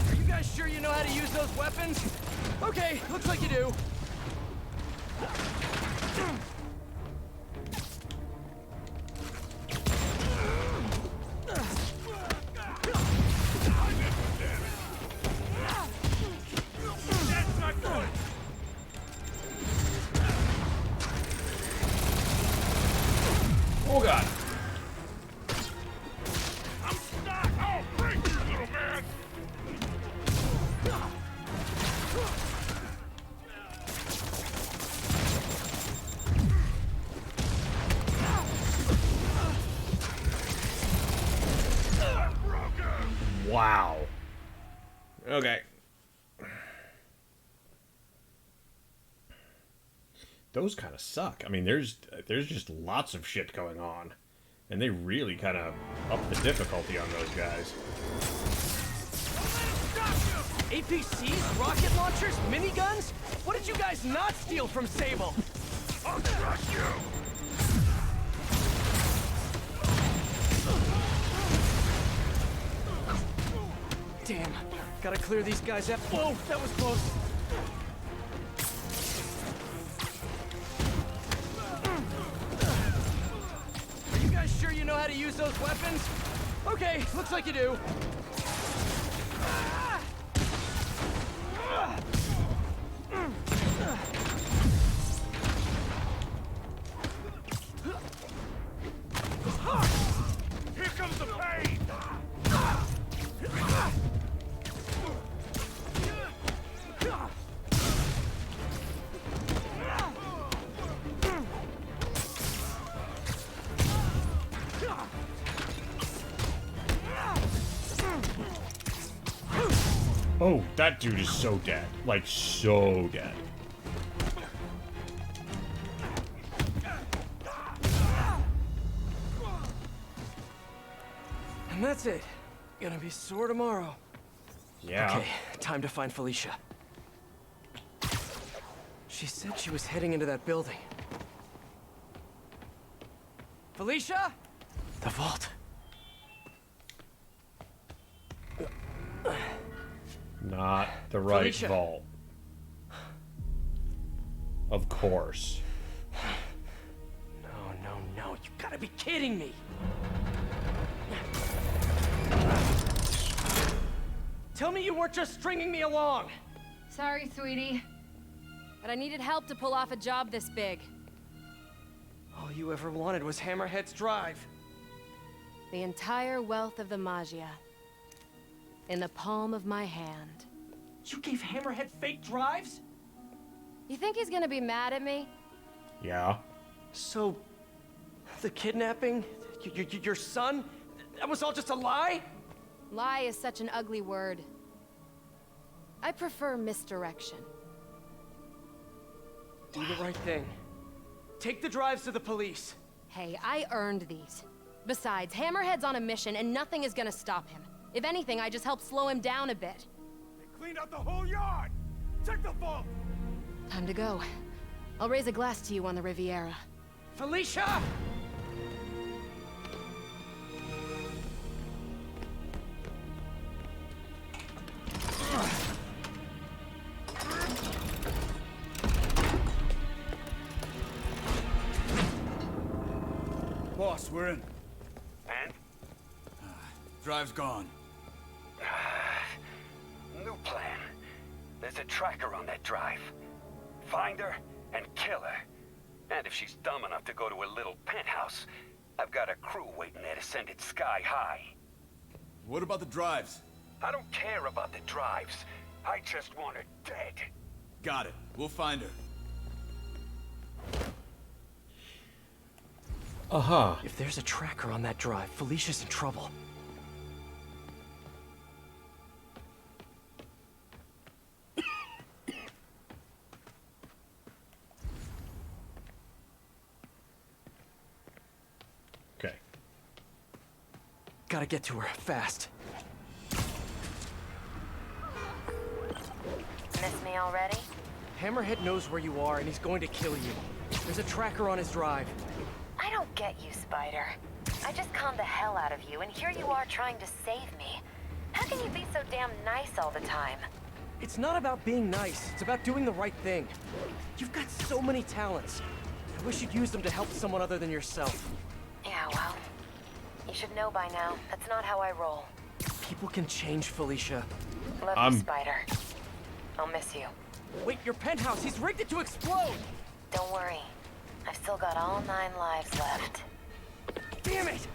C: Are you guys sure you know how to use those weapons? Okay, looks like you do.
A: Oh god.
L: I'm stuck! Oh, break you, little man!
A: Wow. Okay. Those kind of suck. I mean, there's just lots of shit going on, and they really kind of up the difficulty on those guys.
C: APCs, rocket launchers, miniguns? What did you guys not steal from Sable?
L: I'll crush you!
C: Damn. Gotta clear these guys out. Whoa, that was close. Are you guys sure you know how to use those weapons? Okay, looks like you do.
L: Here comes the pain!
A: Oh, that dude is so dead. Like, so dead.
C: And that's it. Gonna be sore tomorrow.
A: Yeah.
C: Okay, time to find Felicia. She said she was heading into that building. Felicia? The vault.
A: Not the right
C: Felicia.
A: vault. Of course.
C: No, you gotta be kidding me! Tell me you weren't just stringing me along!
N: Sorry, sweetie. But I needed help to pull off a job this big.
C: All you ever wanted was Hammerhead's drive.
N: The entire wealth of the Magia. In the palm of my hand.
C: You gave Hammerhead fake drives?
N: You think he's gonna be mad at me?
A: Yeah.
C: So, the kidnapping? Your son? That was all just a lie?
N: Lie is such an ugly word. I prefer misdirection.
C: Do the right thing. Take the drives to the police.
N: Hey, I earned these. Besides, Hammerhead's on a mission and nothing is gonna stop him. If anything, I just help slow him down a bit.
L: They cleaned out the whole yard! Check the vault!
N: Time to go. I'll raise a glass to you on the Riviera.
C: Felicia!
K: Boss, we're in.
B: And?
K: Drive's gone.
B: New plan. There's a tracker on that drive. Find her and kill her. And if she's dumb enough to go to a little penthouse, I've got a crew waiting there to send it sky high.
K: What about the drives?
B: I don't care about the drives. I just want her dead.
K: Got it. We'll find her.
A: Uh-huh.
C: If there's a tracker on that drive, Felicia's in trouble.
A: Okay.
C: Gotta get to her, fast.
O: Miss me already?
C: Hammerhead knows where you are, and he's going to kill you. There's a tracker on his drive.
O: I don't get you, Spider. I just calmed the hell out of you, and here you are trying to save me. How can you be so damn nice all the time?
C: It's not about being nice. It's about doing the right thing. You've got so many talents. I wish you'd use them to help someone other than yourself.
O: Yeah, well, you should know by now. That's not how I roll.
C: People can change, Felicia.
O: Love you, Spider. I'll miss you.
C: Wait, your penthouse! He's rigged it to explode!
O: Don't worry. I've still got all 9 lives left.
C: Damn it!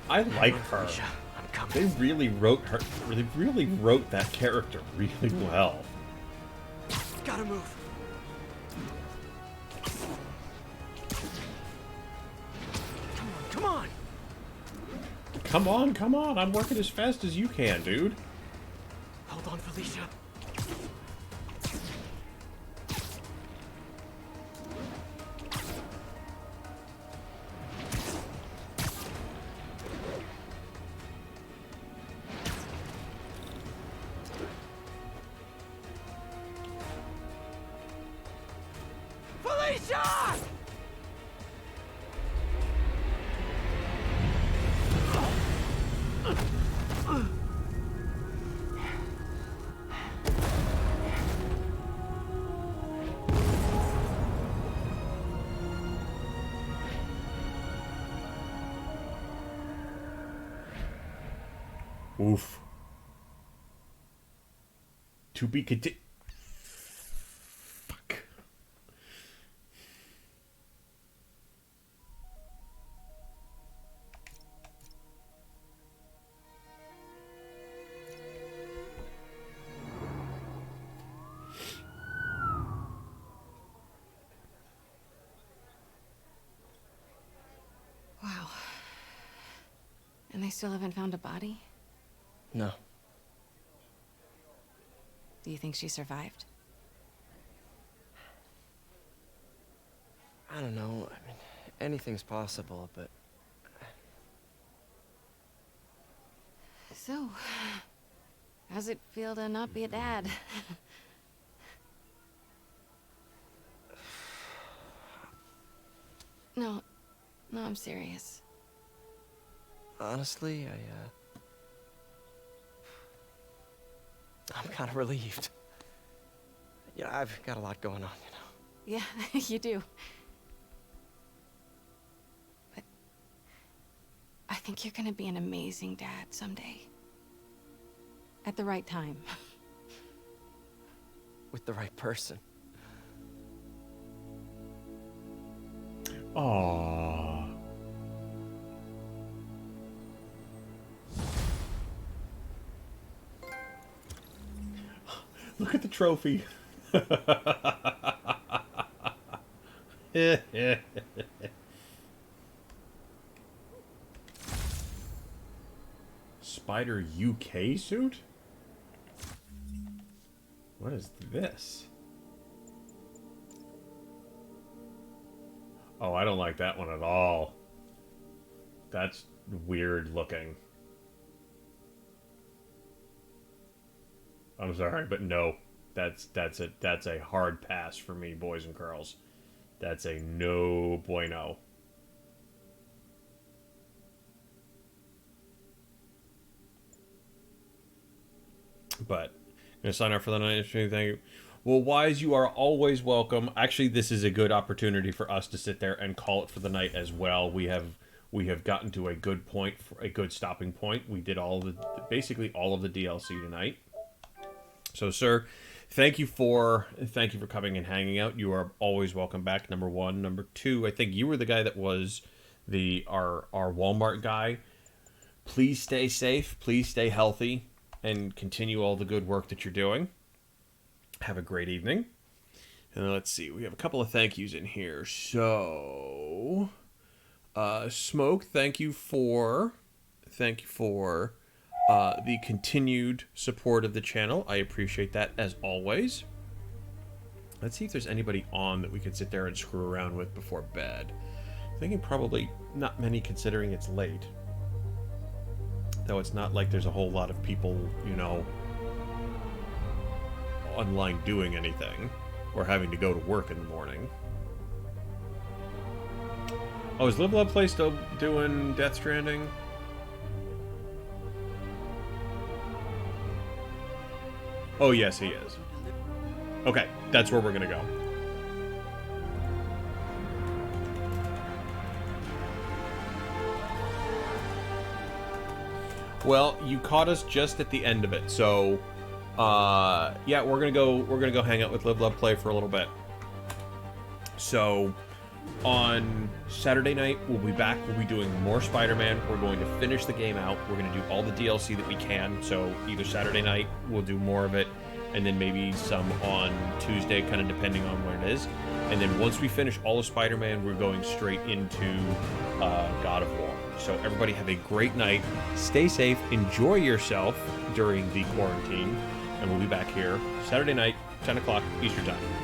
A: I like her.
C: I'm coming.
A: They really wrote her. They really wrote that character really well.
C: Gotta move. Come on!
A: Come on, come on! I'm working as fast as you can, dude.
C: Hold on, Felicia. Felicia!
A: Oof. To be continued. Fuck.
G: Wow. And they still haven't found a body?
C: No.
G: Do you think she survived?
C: I don't know. I mean, anything's possible, but...
G: So, how's it feel to not be a dad? No, I'm serious.
C: Honestly, I'm kind of relieved. You know, I've got a lot going on, you know.
G: Yeah, you do. But I think you're gonna be an amazing dad someday. At the right time.
C: With the right person.
A: Aww. Look at the trophy. Spider UK suit? What is this? Oh, I don't like that one at all. That's weird looking. I'm sorry, but no. That's a hard pass for me, boys and girls. That's a no bueno. But I'm gonna sign up for the night stream. Thank you. Well, Wise, you are always welcome. Actually, this is a good opportunity for us to sit there and call it for the night as well. We have gotten to a good point, a good stopping point. We did basically all of the DLC tonight. So, sir, thank you for coming and hanging out. You are always welcome back. Number one, number two. I think you were the guy that was our Walmart guy. Please stay safe. Please stay healthy, and continue all the good work that you're doing. Have a great evening. And let's see, we have a couple of thank yous in here. So, Smoke, thank you for the continued support of the channel. I appreciate that as always. Let's see if there's anybody on that we could sit there and screw around with before bed. I'm thinking probably not many, considering it's late. Though it's not like there's a whole lot of people, you know, online doing anything or having to go to work in the morning. Oh, is Live Love Play still doing Death Stranding? Oh, yes, he is. Okay, that's where we're gonna go. Well, you caught us just at the end of it, so yeah, we're gonna go hang out with Live Love Play for a little bit. So on Saturday night we'll be back. We'll be doing more Spider-Man. We're going to finish the game out. We're gonna do all the DLC that we can. So either Saturday night we'll do more of it, and then maybe some on Tuesday, kind of depending on where it is. And then once we finish all of Spider-Man, we're going straight into God of War. So everybody have a great night. Stay safe. Enjoy yourself during the quarantine. And we'll be back here Saturday night, 10 o'clock Eastern Time.